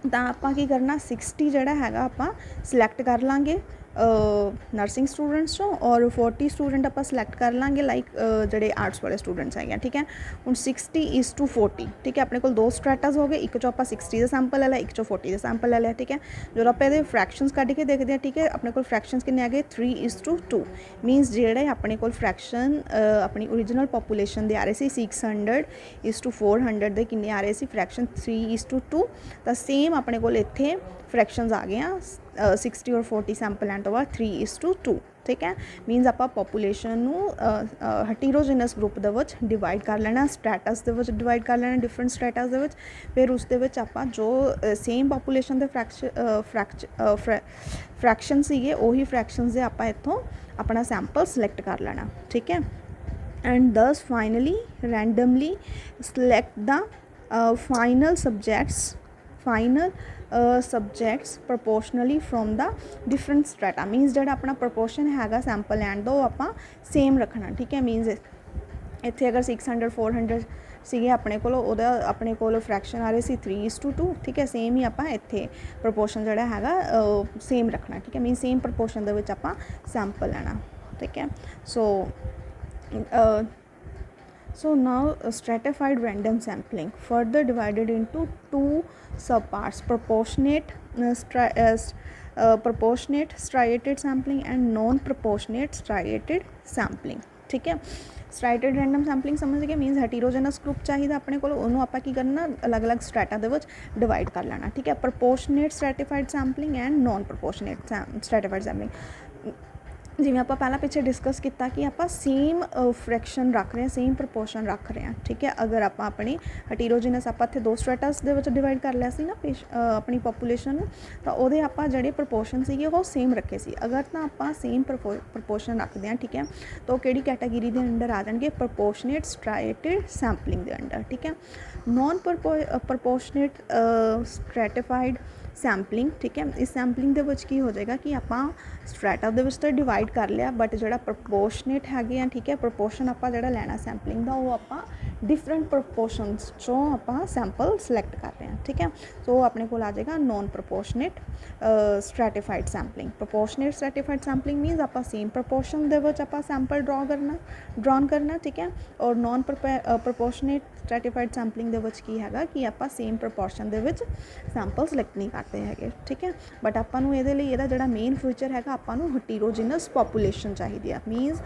तो आपां की करना 60 जिहड़ा हैगा आपां सिलैक्ट कर लांगे नर्सिंग स्टूडेंट्स चों और 40 स्टूडेंट आपां सिलैक्ट कर लांगे लाइक जिहड़े आर्ट्स वाले स्टूडेंट्स है, ठीक है. हुण 60:40, ठीक है. अपने को दो स्ट्रैटाज हो गए, एक चो आपां 60 का सैंपल ले लिया, एक चो 40 का सैंपल ले लिया, ठीक है. जो आप ये फ्रैक्शनस कढ़ के देखते हैं, ठीक है, अपने को फ्रैक्शनस कितने आ गए 3:2. मीनस जिहड़े अपने को फ्रैक्शन अपनी ओरिजिनल पॉपूलेशन दे आ रहे थे 600:400 दे कितने आ रहे थे फ्रैक्शन 3:2. तो सेम अपने को इत्थे फ्रैक्शनस आ गए 60 और 40 सैंपल लैण तो बाद 3:2, ठीक है. मीनस आप पॉपूलेशन नूं हेटेरोजेनस ग्रुप दे विच डिवाइड कर लेना, स्ट्रैटस दे विच डिवाइड कर लेना, डिफरेंट स्ट्रैटस दे विच. फिर उस दे विच आपां जो सेम पॉपूलेशन दे फ्रैक्शन सीगे उही फ्रैक्शनस दे आपां इत्थों अपना सैंपल सिलैक्ट कर लेना, ठीक है. एंड दस finally randomly select the final subjects proportionally from the different strata. मीनस जो अपना proportion हैगा सैंपल लैंड का वो आप सेम रखना, ठीक है. मीनस इत्थे अगर 600 400 ਸੀਗੇ ਆਪਣੇ ਕੋਲ, ਉਹਦਾ ਆਪਣੇ ਕੋਲ ਫਰੈਕਸ਼ਨ ਆ ਰਹੇ ਸੀ 3:2, ਠੀਕ ਹੈ। ਸੇਮ ਹੀ ਆਪਾਂ ਇੱਥੇ ਪ੍ਰਪੋਰਸ਼ਨ ਜਿਹੜਾ ਹੈਗਾ ਸੇਮ ਰੱਖਣਾ, ਠੀਕ ਹੈ। ਮੀਨ ਸੇਮ ਪ੍ਰਪੋਰਸ਼ਨ ਦੇ ਵਿੱਚ ਆਪਾਂ ਸੈਂਪਲ ਲੈਣਾ, ਠੀਕ ਹੈ। So now stratified random sampling further divided into two subparts: proportionate striated sampling and non-proportionate striated sampling, ठीक है। ਸਟਰਾਈਟਡ ਰੈਂਡਮ ਸੈਂਪਲਿੰਗ ਸਮਝ ਗਏ, ਮੀਨਸ ਹੈਟੀਰੋਜਨਸ ਗਰੁੱਪ ਚਾਹੀਦਾ ਆਪਣੇ ਕੋਲ, ਉਹਨੂੰ ਆਪਾਂ ਕੀ ਕਰਨਾ, ਅਲੱਗ-ਅਲੱਗ ਸਟ੍ਰੈਟਾ ਦੇ ਵਿੱਚ ਡਿਵਾਈਡ ਕਰ ਲੈਣਾ, ਠੀਕ ਹੈ। ਪ੍ਰਪੋਰਸ਼ਨੇਟ ਸਟ੍ਰੈਟੀਫਾਈਡ ਸੈਂਪਲਿੰਗ ਐਂਡ ਨੋਨ ਪ੍ਰਪੋਰਸ਼ਨੇਟ ਸਟ੍ਰੈਟੀਫਾਈਡ ਸੈਂਪਲਿੰਗ, ਜਿਵੇਂ ਆਪਾਂ ਪਹਿਲਾਂ ਪਿੱਛੇ ਡਿਸਕਸ ਕੀਤਾ ਕਿ ਆਪਾਂ ਸੇਮ ਫ੍ਰੈਕਸ਼ਨ ਰੱਖ ਰਹੇ ਹਾਂ, ਸੇਮ ਪ੍ਰਪੋਰਸ਼ਨ ਰੱਖ ਰਹੇ ਹਾਂ, ਠੀਕ ਹੈ। ਅਗਰ ਆਪਾਂ ਆਪਣੀ ਹੈਟੀਰੋਜਨਸ ਆਪਾਂ ਇੱਥੇ 2 ਸਟ੍ਰੈਟਸ ਦੇ ਵਿੱਚ ਡਿਵਾਈਡ ਕਰ ਲਿਆ ਸੀ ਨਾ ਆਪਣੀ ਪੋਪੂਲੇਸ਼ਨ ਨੂੰ, ਤਾਂ ਉਹਦੇ ਆਪਾਂ ਜਿਹੜੇ ਪ੍ਰਪੋਰਸ਼ਨ ਸੀਗੇ ਉਹ ਸੇਮ ਰੱਖੇ ਸੀ। ਅਗਰ ਤਾਂ ਆਪਾਂ ਸੇਮ ਪ੍ਰਪੋਰਸ਼ਨ ਰੱਖਦੇ ਹਾਂ, ਠੀਕ ਹੈ, ਤਾਂ ਉਹ ਕਿਹੜੀ ਕੈਟਾਗਰੀ ਦੇ ਅੰਡਰ ਆ ਜਾਣਗੇ, ਪ੍ਰਪੋਰਸ਼ਨੇਟ ਸਟ੍ਰਾਈਟਡ ਸੈਂਪਲਿੰਗ ਦੇ ਅੰਡਰ, ਠੀਕ ਹੈ। ਨੋਨ ਪ੍ਰਪੋਰਸ਼ਨੇਟ ਸਟ੍ਰੈਟੀਫਾਈਡ ਸੈਂਪਲਿੰਗ, ਠੀਕ ਹੈ। ਇਸ ਸੈਂਪਲਿੰਗ ਦੇ ਵਿੱਚ ਕੀ ਹੋ ਜਾਏਗਾ ਕਿ ਆਪਾਂ ਸਟ੍ਰੈਟਾ ਦੇ ਵਿੱਚ ਤਾਂ ਡਿਵਾਈਡ ਕਰ ਲਿਆ, ਬਟ ਜਿਹੜਾ ਪ੍ਰਪੋਰਸ਼ਨੇਟ ਹੈਗੇ ਆ, ਠੀਕ ਹੈ, ਪ੍ਰਪੋਰਸ਼ਨ ਆਪਾਂ ਜਿਹੜਾ ਲੈਣਾ ਸੈਂਪਲਿੰਗ ਦਾ, ਉਹ ਆਪਾਂ ਡਿਫਰੈਂਟ ਪ੍ਰਪੋਰਸ਼ਨਸ 'ਚੋਂ ਆਪਾਂ ਸੈਂਪਲ ਸਿਲੈਕਟ ਕਰ ਰਹੇ ਹਾਂ, ਠੀਕ ਹੈ। ਸੋ ਆਪਣੇ ਕੋਲ ਆ ਜਾਏਗਾ ਨੋਨ ਪ੍ਰਪੋਰਸ਼ਨੇਟ ਸਟ੍ਰੈਟੀਫਾਈਡ ਸੈਂਪਲਿੰਗ। ਪ੍ਰਪੋਰਸ਼ਨੇਟ ਸਟ੍ਰੈਟੀਫਾਈਡ ਸੈਂਪਲਿੰਗ ਮੀਨਸ ਆਪਾਂ ਸੇਮ ਪ੍ਰਪੋਰਸ਼ਨ ਦੇ ਵਿੱਚ ਆਪਾਂ ਸੈਂਪਲ ਡਰਾਨ ਕਰਨਾ, ਠੀਕ ਹੈ। ਔਰ ਨੋਨ ਪ੍ਰਪੋਰਸ਼ਨੇਟ ਸਟ੍ਰੈਟੀਫਾਈਡ ਸੈਂਪਲਿੰਗ ਦੇ ਵਿੱਚ ਕੀ ਹੈਗਾ ਕਿ ਆਪਾਂ ਸੇਮ ਪ੍ਰਪੋਰਸ਼ਨ ਦੇ ਵਿੱਚ ਸੈਂਪਲ ਸਿਲੈਕਟ ਨਹੀਂ ਕਰਦੇ ਹੈਗੇ, ਠੀਕ ਹੈ। ਬਟ ਆਪਾਂ ਨੂੰ ਇਹਦੇ ਲਈ ਇਹਦਾ ਜਿਹੜਾ ਮੇਨ ਫੀਚਰ ਹੈਗਾ, ਆਪਾਂ ਨੂੰ ਹੈਟੀਰੋਜਨਸ ਪੋਪੂਲੇਸ਼ਨ ਚਾਹੀਦੀ ਆ, ਮੀਨਸ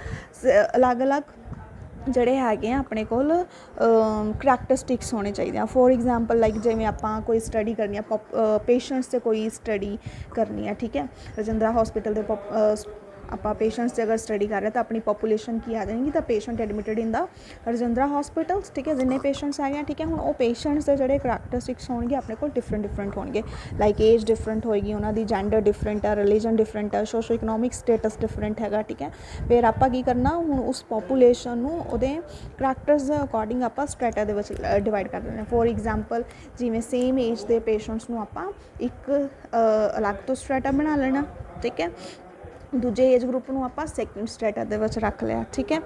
ਅਲੱਗ-ਅਲੱਗ ਜਿਹੜੇ ਹੈਗੇ ਆ ਆਪਣੇ ਕੋਲ ਕਰੈਕਟਰਿਸਟਿਕਸ ਹੋਣੇ ਚਾਹੀਦੇ ਆ। ਫੋਰ ਐਗਜ਼ਾਮਪਲ ਲਾਈਕ ਜਿਵੇਂ ਆਪਾਂ ਕੋਈ ਸਟੱਡੀ ਕਰਨੀ ਆ, ਪੇਸ਼ੈਂਟਸ 'ਤੇ ਕੋਈ ਸਟੱਡੀ ਕਰਨੀ ਆ, ਠੀਕ ਹੈ। ਰਜਿੰਦਰਾ ਹੌਸਪੀਟਲ ਦੇ ਆਪਾਂ ਪੇਸ਼ੈਂਟਸ 'ਤੇ ਅਗਰ ਸਟੱਡੀ ਕਰ ਰਹੇ ਤਾਂ ਆਪਣੀ ਪੋਪੂਲੇਸ਼ਨ ਕੀ ਆ ਜਾਏਗੀ, ਤਾਂ ਪੇਸ਼ੈਂਟ ਐਡਮਿਟਡ ਇਨ ਦਾ ਰਜਿੰਦਰਾ ਹੌਸਪੀਟਲਸ, ਠੀਕ ਹੈ। ਜਿੰਨੇ ਪੇਸ਼ੈਂਟਸ ਹੈਗੇ ਆ, ਠੀਕ ਹੈ। ਹੁਣ ਉਹ ਪੇਸ਼ੈਂਟਸ ਦੇ ਜਿਹੜੇ ਕਰੈਕਟਰਿਸਟਿਕਸ ਹੋਣਗੇ ਆਪਣੇ ਕੋਲ ਡਿਫਰੈਂਟ ਹੋਣਗੇ, ਲਾਈਕ ਏਜ ਡਿਫਰੈਂਟ ਹੋਏਗੀ, ਉਹਨਾਂ ਦੀ ਜੈਂਡਰ ਡਿਫਰੈਂਟ ਹੈ, ਰਿਲੀਜਨ ਡਿਫਰੈਂਟ ਹੈ, ਸੋਸ਼ੋ ਇਕਨੋਮਿਕ ਸਟੇਟਸ ਡਿਫਰੈਂਟ ਹੈਗਾ, ਠੀਕ ਹੈ। ਫਿਰ ਆਪਾਂ ਕੀ ਕਰਨਾ, ਹੁਣ ਉਸ ਪੋਪੂਲੇਸ਼ਨ ਨੂੰ ਉਹਦੇ ਕਰੈਕਟਰਸ ਦੇ ਅਕੋਰਡਿੰਗ ਆਪਾਂ ਸਟ੍ਰੈਟਾ ਦੇ ਵਿੱਚ ਡਿਵਾਈਡ ਕਰ ਦਿੰਦੇ ਹਾਂ। ਫੋਰ ਐਗਜ਼ਾਮਪਲ ਜਿਵੇਂ ਸੇਮ ਏਜ ਦੇ ਪੇਸ਼ੈਂਟਸ ਨੂੰ ਆਪਾਂ ਇੱਕ ਅਲੱਗ ਤੋਂ ਸਟ੍ਰੈਟਾ ਬਣਾ ਲੈਣਾ, ਠੀਕ ਹੈ। ਦੂਜੇ ਏਜ ਗਰੁੱਪ ਨੂੰ ਆਪਾਂ ਸੈਕਿੰਡ ਸਟ੍ਰੈਟਾ ਦੇ ਵਿੱਚ ਰੱਖ ਲਿਆ, ਠੀਕ ਹੈ।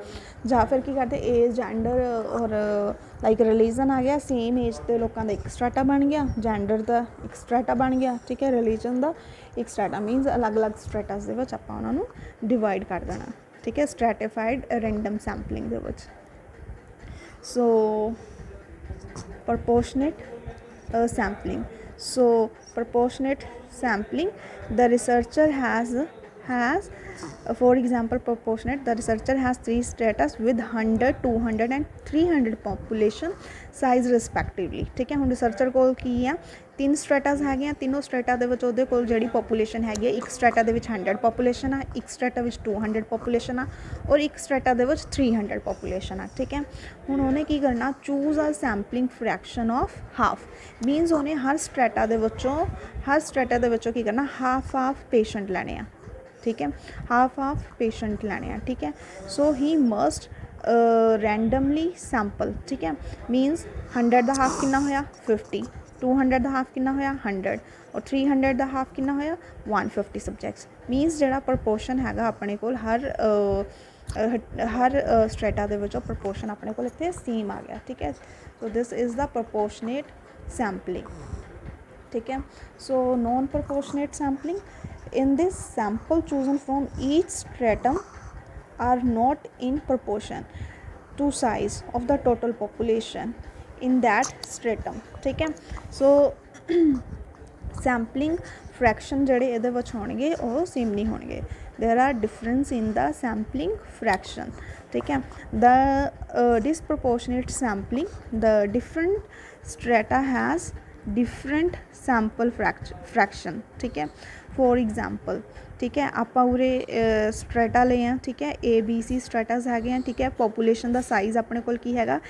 ਜਾਂ ਫਿਰ ਕੀ ਕਰਦੇ, ਏਜ ਜੈਂਡਰ ਔਰ ਲਾਈਕ ਰਿਲੀਜਨ ਆ ਗਿਆ, ਸੇਮ ਏਜ ਦੇ ਲੋਕਾਂ ਦਾ ਇੱਕ ਸਟ੍ਰੈਟਾ ਬਣ ਗਿਆ, ਜੈਂਡਰ ਦਾ ਇੱਕ ਸਟ੍ਰੈਟਾ ਬਣ ਗਿਆ, ਠੀਕ ਹੈ, ਰਿਲੀਜਨ ਦਾ ਇੱਕ ਸਟ੍ਰੈਟਾ, ਮੀਨਸ ਅਲੱਗ-ਅਲੱਗ ਸਟ੍ਰੈਟਾਸ ਦੇ ਵਿੱਚ ਆਪਾਂ ਉਹਨਾਂ ਨੂੰ ਡਿਵਾਈਡ ਕਰ ਦੇਣਾ, ਠੀਕ ਹੈ, ਸਟ੍ਰੈਟੀਫਾਈਡ ਰੈਂਡਮ ਸੈਂਪਲਿੰਗ ਦੇ ਵਿੱਚ। ਸੋ proportionate sampling. So proportionate sampling, the researcher has for example proportionate, the researcher has 3 stratas with 100, 200 and 300 population size respectively, ठीक है। ਹੁਣ ਰਿਸਰਚਰ ਕੋਲ ਕੀ ਆ, 3 ਸਟ੍ਰੈਟਾਸ ਹੈਗੀਆਂ, ਤਿੰਨੋਂ ਸਟ੍ਰੈਟਾ ਦੇ ਵਿੱਚ ਉਹਦੇ ਕੋਲ ਜਿਹੜੀ ਪੋਪੂਲੇਸ਼ਨ ਹੈਗੀ ਹੈ, ਇੱਕ ਸਟ੍ਰੈਟਾ ਦੇ ਵਿੱਚ 100 ਪੋਪੂਲੇਸ਼ਨ ਆ, ਇੱਕ ਸਟ੍ਰੈਟਾ ਵਿੱਚ 200 ਪੋਪੂਲੇਸ਼ਨ ਆ, ਔਰ ਇੱਕ ਸਟ੍ਰੈਟਾ ਦੇ ਵਿੱਚ 300 ਪੋਪੂਲੇਸ਼ਨ ਆ, ਠੀਕ ਹੈ। ਹੁਣ ਉਹਨੇ ਕੀ ਕਰਨਾ, ਚੂਜ਼ ਆ sampling fraction of half, means ਉਹਨੇ ਹਰ ਸਟ੍ਰੈਟਾ ਦੇ ਵਿੱਚੋਂ ਕੀ ਕਰਨਾ, ਹਾਫ ਪੇਸ਼ੈਂਟ ਲੈਣੇ ਆ, ਠੀਕ ਹੈ, ਹਾਫ ਪੇਸ਼ੈਂਟ ਲੈਣੇ ਆ, ਠੀਕ ਹੈ। ਸੋ ਹੀ ਮਸਟ ਰੈਂਡਮਲੀ ਸੈਂਪਲ, ਠੀਕ ਹੈ। ਮੀਨਸ 100 ਦਾ ਹਾਫ ਕਿੰਨਾ ਹੋਇਆ, 50, 200 ਦਾ ਹਾਫ ਕਿੰਨਾ ਹੋਇਆ, 100, ਔਰ 300 ਦਾ ਹਾਫ ਕਿੰਨਾ ਹੋਇਆ, 150 ਸਬਜੈਕਟਸ। ਮੀਨਸ ਜਿਹੜਾ ਪ੍ਰਪੋਰਸ਼ਨ ਹੈਗਾ ਆਪਣੇ ਕੋਲ ਹਰ ਸਟ੍ਰੈਟਾ ਦੇ ਵਿੱਚੋਂ ਪ੍ਰਪੋਰਸ਼ਨ ਆਪਣੇ ਕੋਲ ਇੱਥੇ ਸੇਮ ਆ ਗਿਆ, ਠੀਕ ਹੈ। So this is the ਪ੍ਰਪੋਰਸ਼ਨੇਟ sampling, ठीक है। So non proportionate sampling, in this sample chosen from each stratum are not in proportion to size of the total population in that stratum, ठीक है। So sampling fraction ਜਿਹੜੇ ਇਹਦੇ ਵਿੱਚ ਹੋਣਗੇ ਉਹ same ਨਹੀਂ ਹੋਣਗੇ, there are difference in the sampling fraction, ठीक है। The disproportionate sampling, the different strata has different sample fraction, ठीक है। फॉर एग्जाम्पल, ठीक है, ਆਪਾਂ ਉਰੇ ਸਟ੍ਰੈਟਾ ਲਏ ਆ, ਠੀਕ ਹੈ, ABC ਸਟ੍ਰੈਟਾਸ ਹੈਗੇ ਆ, ਠੀਕ ਹੈ। ਪੋਪੂਲੇਸ਼ਨ ਦਾ ਸਾਈਜ਼ ਆਪਣੇ ਕੋਲ ਕੀ ਹੈਗਾ,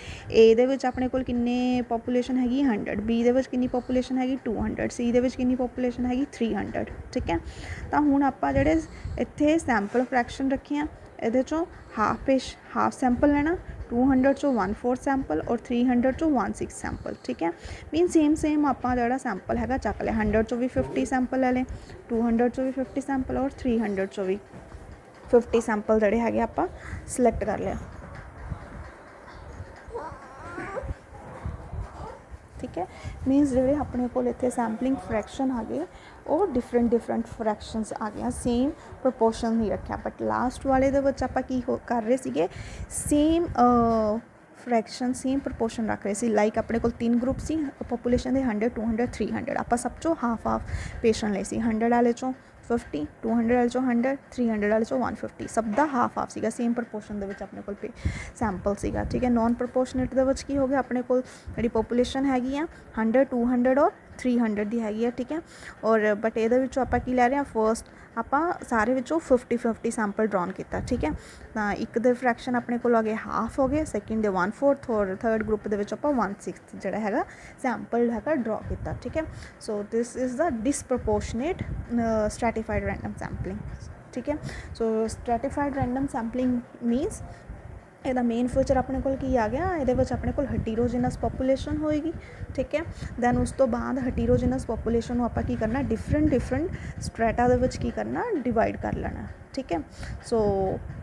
A ਦੇ ਵਿੱਚ ਆਪਣੇ ਕੋਲ ਕਿੰਨੇ ਪੋਪੂਲੇਸ਼ਨ ਹੈਗੀ 100, B ਦੇ ਵਿੱਚ ਕਿੰਨੀ ਪੋਪੂਲੇਸ਼ਨ ਹੈਗੀ 200, C ਦੇ ਵਿੱਚ ਕਿੰਨੀ ਪੋਪੂਲੇਸ਼ਨ ਹੈਗੀ 300, ਠੀਕ ਹੈ। ਤਾਂ ਹੁਣ ਆਪਾਂ ਜਿਹੜੇ ਇੱਥੇ ਸੈਂਪਲ ਫ੍ਰੈਕਸ਼ਨ ਰੱਖੇ ਆ, ਇਹਦੇ 'ਚੋਂ ਹਾਫ ਸੈਂਪਲ ਲੈਣਾ, 200 ਚੋਂ 1/4 ਸੈਂਪਲ ਔਰ 300 ਚੋਂ 1/6 ਸੈਂਪਲ, ਠੀਕ ਹੈ। ਮੀਨ ਸੇਮ ਆਪਾਂ ਜਿਹੜਾ ਸੈਂਪਲ ਹੈਗਾ ਚੱਕ ਲਿਆ, 100 ਚੋਂ ਵੀ 50 ਸੈਂਪਲ ਲੈ ਲਏ, 200 ਚੋਂ ਵੀ 50 ਸੈਂਪਲ ਔਰ 300 ਚੋਂ ਵੀ 50 ਸੈਂਪਲ ਜਿਹੜੇ ਹੈਗੇ ਆਪਾਂ ਸਿਲੈਕਟ ਕਰ ਲਿਆ। ठीक है। मीनस जिहड़े अपने कोल इत्थे सैंपलिंग फ्रैक्शन आ गए और डिफरेंट फ्रैक्शनस आ गए, सेम प्रपोर्शन नहीं रखा, बट लास्ट वाले दे विच आपां की कर रहे सीगे सेम फ्रैक्शन सेम प्रपोर्शन रख रहे सी। लाइक अपने कोल 3 ग्रुप सी पॉपूलेशन दे 100 200 300, आपां सब चों हाफ पेशेंट लए सी। 100 वाले चों 50, 200 वाले चों 100, 300 वाले चों 150, सब दा हाफ सीगा, सेम प्रपोर्शन दे विच अपने कोल सैंपल सीगा, ठीक है। नॉन प्रपोर्शनेट दे विच की हो गया, अपने कोल जिहड़ी पॉपूलेशन हैगी आ 100 200 और 300 दी हैगी है, ठीक है। और बट इहदे विचों आपां की लै रहे हैं, फर्स्ट आपां सारे विचों 50-50 सैंपल ड्रॉन किया, ठीक है। तो एक दे फ्रैक्शन अपने को आ गए हाफ हो गए, सैकेंड दे 1/4 और थर्ड ग्रुप दे विच आपां 1/6 जिहड़ा हैगा सैंपल हैगा ड्रॉ किया, ठीक है। So this is the disproportionate stratified random sampling, ठीक है। सो स्ट्रैटिफाइड रैंडम सैंपलिंग मीनस ਇਹਦਾ मेन फीचर अपने को की आ गया, ये अपने को हेटीरोजिनस पॉपूलेशन होएगी, ठीक है। दैन उस तो बाद हेटीरोजिनस पॉपूलेशन को आपां की करना डिफरेंट स्ट्रैटा दे विच की करना डिवाइड कर लेना, ठीक है। सो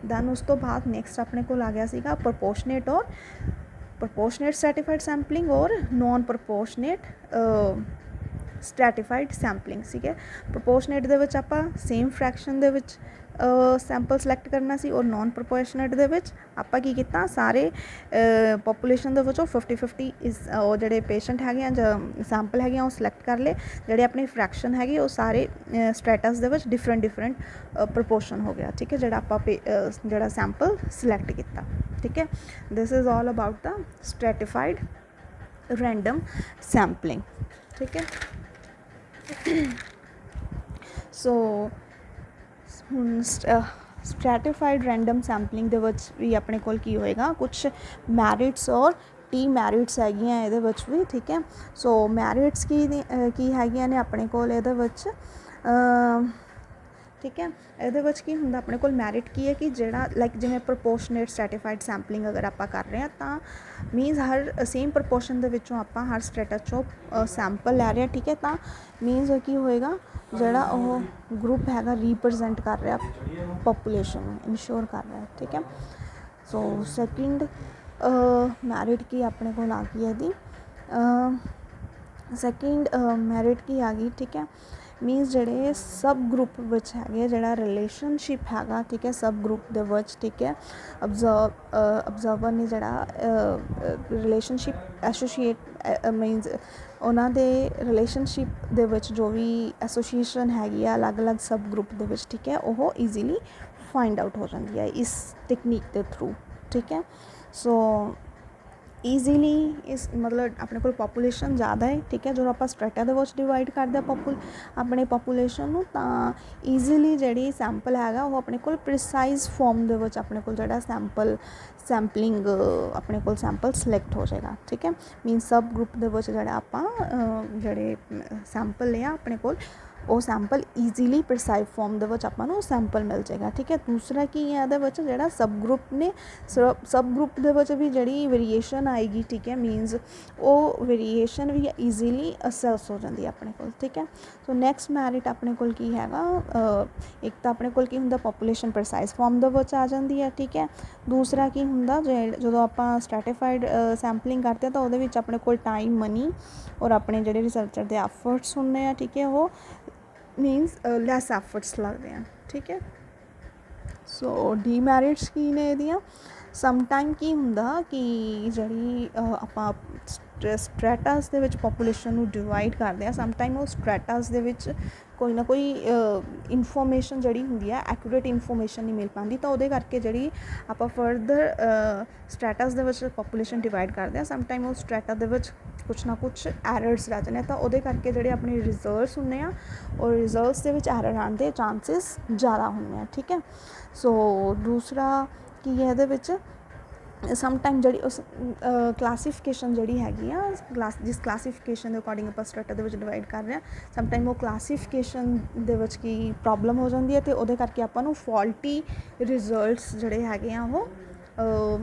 दैन उस तो बाद नैक्सट अपने को आ गया सीगा प्रपोर्शनेट और प्रपोर्शनेट स्ट्रैटिफाइड सैंपलिंग और नॉन प्रपोर्शनेट स्ट्रैटिफाइड सैंपलिंग, ठीक है। प्रपोर्शनेट दे विच आपां सेम फ्रैक्शन दे विच सैंपल सिलैक्ट करना सी और नॉन प्रपोर्शनेट दे विच आपां की कीता सारे पॉपूलेशन दे विचों 50-50 इस जिहड़े पेशेंट हैगे सैंपल हैगे वो सिलैक्ट कर ले, जिहड़े अपने फ्रैक्शन हैगे वो सारे stratus they which different proportion हो गया, ठीक है, जिहड़ा आपां जिहड़ा सैंपल सिलैक्ट किया, ठीक है। This is all about the stratified random sampling, ठीक है। सो ਹੁਣ स्ट्रैटिफाइड रैंडम सैंपलिंग ਦੇ ਵਿੱਚ ਵੀ ਆਪਣੇ ਕੋਲ ਕੀ ਹੋਏਗਾ, ਕੁਛ ਮੈਰਿਟਸ ਔਰ ਡੀਮੈਰਿਟਸ ਹੈਗੀਆਂ ਇਹਦੇ ਵਿੱਚ ਵੀ, ਠੀਕ ਹੈ। ਸੋ ਮੈਰਿਟਸ ਕੀ ਹੈਗੀਆਂ ਨੇ ਆਪਣੇ ਕੋਲ ਇਹਦੇ ਵਿੱਚ, ठीक है। ये की होंगे अपने को मैरिट की है कि जोड़ा लाइक जिमें प्रपोर्शनेट स्ट्रैटिफाइड सैंपलिंग अगर आप कर रहे हैं तो मीनस हर सेम प्रपोर्शन के विचों आप हर स्टेटस चो सैंपल लै रहे हैं, ठीक है। तो मीनस की होएगा जोड़ा वो ग्रुप हैगा रिप्रजेंट कर रहा पॉपूलेशन इंश्योर कर रहा है, ठीक है। सो सैकेंड मैरिट की अपने को आ गई है सैकेंड मैरिट की आ गई, ठीक है। मीनस जोड़े सब ग्रुप विच है जोड़ा रिलेशनशिप हैगा, ठीक है, सब ग्रुप दे विच, ठीक है। ऑब्जर्वर ने जोड़ा रिलेशनशिप एसोसीएट मीनस उन्होंने दे रिलेशनशिप दे विच जो भी एसोसीएशन हैगी अलग अलग सब ग्रुप दे विच, ठीक है, वो ईजीली फाइंड आउट हो जाती है इस टेक्नीक के थ्रू, ठीक है। सो ईजीली इस मतलब अपने को पॉपूलेशन ज़्यादा है, ठीक है, जो आप स्ट्रैटा दे विच डिवाइड करते अपने पॉपूलेशन नूं तां ईजीली जिहड़ी सैंपल हैगा वो अपने को प्रिसाइज फॉर्म दे विच अपने को जिहड़ा सैंपलिंग अपने को सैंपल सिलैक्ट हो जाएगा, ठीक है। मीन सब ग्रुप दे विच जिहड़ा आपां जिहड़े सैंपल लिया अपने को वो सैंपल ईजीली प्रिसाइज फॉर्म दे विच आपां नूं सैंपल मिल जाएगा, ठीक है। दूसरा की है इहदे विच जिहड़ा सब ग्रुप ने सब ग्रुप दे विच भी जिहड़ी वेरीएशन आएगी, ठीक है, मीनस वो वेरीएशन भी ईजीली असैस हो जाती है अपने को, ठीक है। सो नैक्सट मैरिट अपने को की हैगा एक तो अपने को की हुंदा पॉपूलेशन प्रिसाइज फॉर्म दे विच आ जाती है, ठीक है। दूसरा की हुंदा जो आपां स्ट्रैटिफाइड सैंपलिंग करते हैं तो उहदे विच अपने को टाइम मनी और अपने जिहड़े रिसर्चर दे एफर्ट्स हुंदे आ, ठीक है, वो मीनस लैस एफर्ट्स लगते हैं, ठीक है। सो डीमैरिट्स की ने इहदियां समटाइम की हुंदा कि जिहड़ी आपां स्ट्रैटास दे विच पॉपूलेशन नूं डिवाइड करते हैं, समटाइम वो स्ट्रैटास दे विच कोई ना कोई इनफॉर्मेशन जिहड़ी हुंदी है एक्यूरेट इनफॉर्मेशन नहीं मिल पाती, तो उहदे करके जिहड़ी आपां फर्दर स्ट्रैटास दे विच पॉपूलेशन डिवाइड करते हैं, समटाइम वो स्ट्रैटा दे विच कुछ ना कुछ एरर्स रह जाने, तो उहदे करके जिहड़े अपने रिजल्ट्स हुंदे आ और रिजल्ट्स दे विच एरर आने दे चांसिस ज़्यादा हुंदे हैं, ठीक है। सो दूसरा की है इहदे विच समटाइम जिहड़ी उस क्लासीफिकेशन जिहड़ी हैगी आ जिस क्लासीफिकेशन के अकॉर्डिंग आप स्ट्रैटा दे विच डिवाइड कर रहे हैं, समटाइम वो क्लासीफिकेशन दे विच की प्रॉब्लम हो जाती है, तो उहदे करके आपां नूं फॉल्टी रिजल्ट्स जिहड़े हैगे आ वो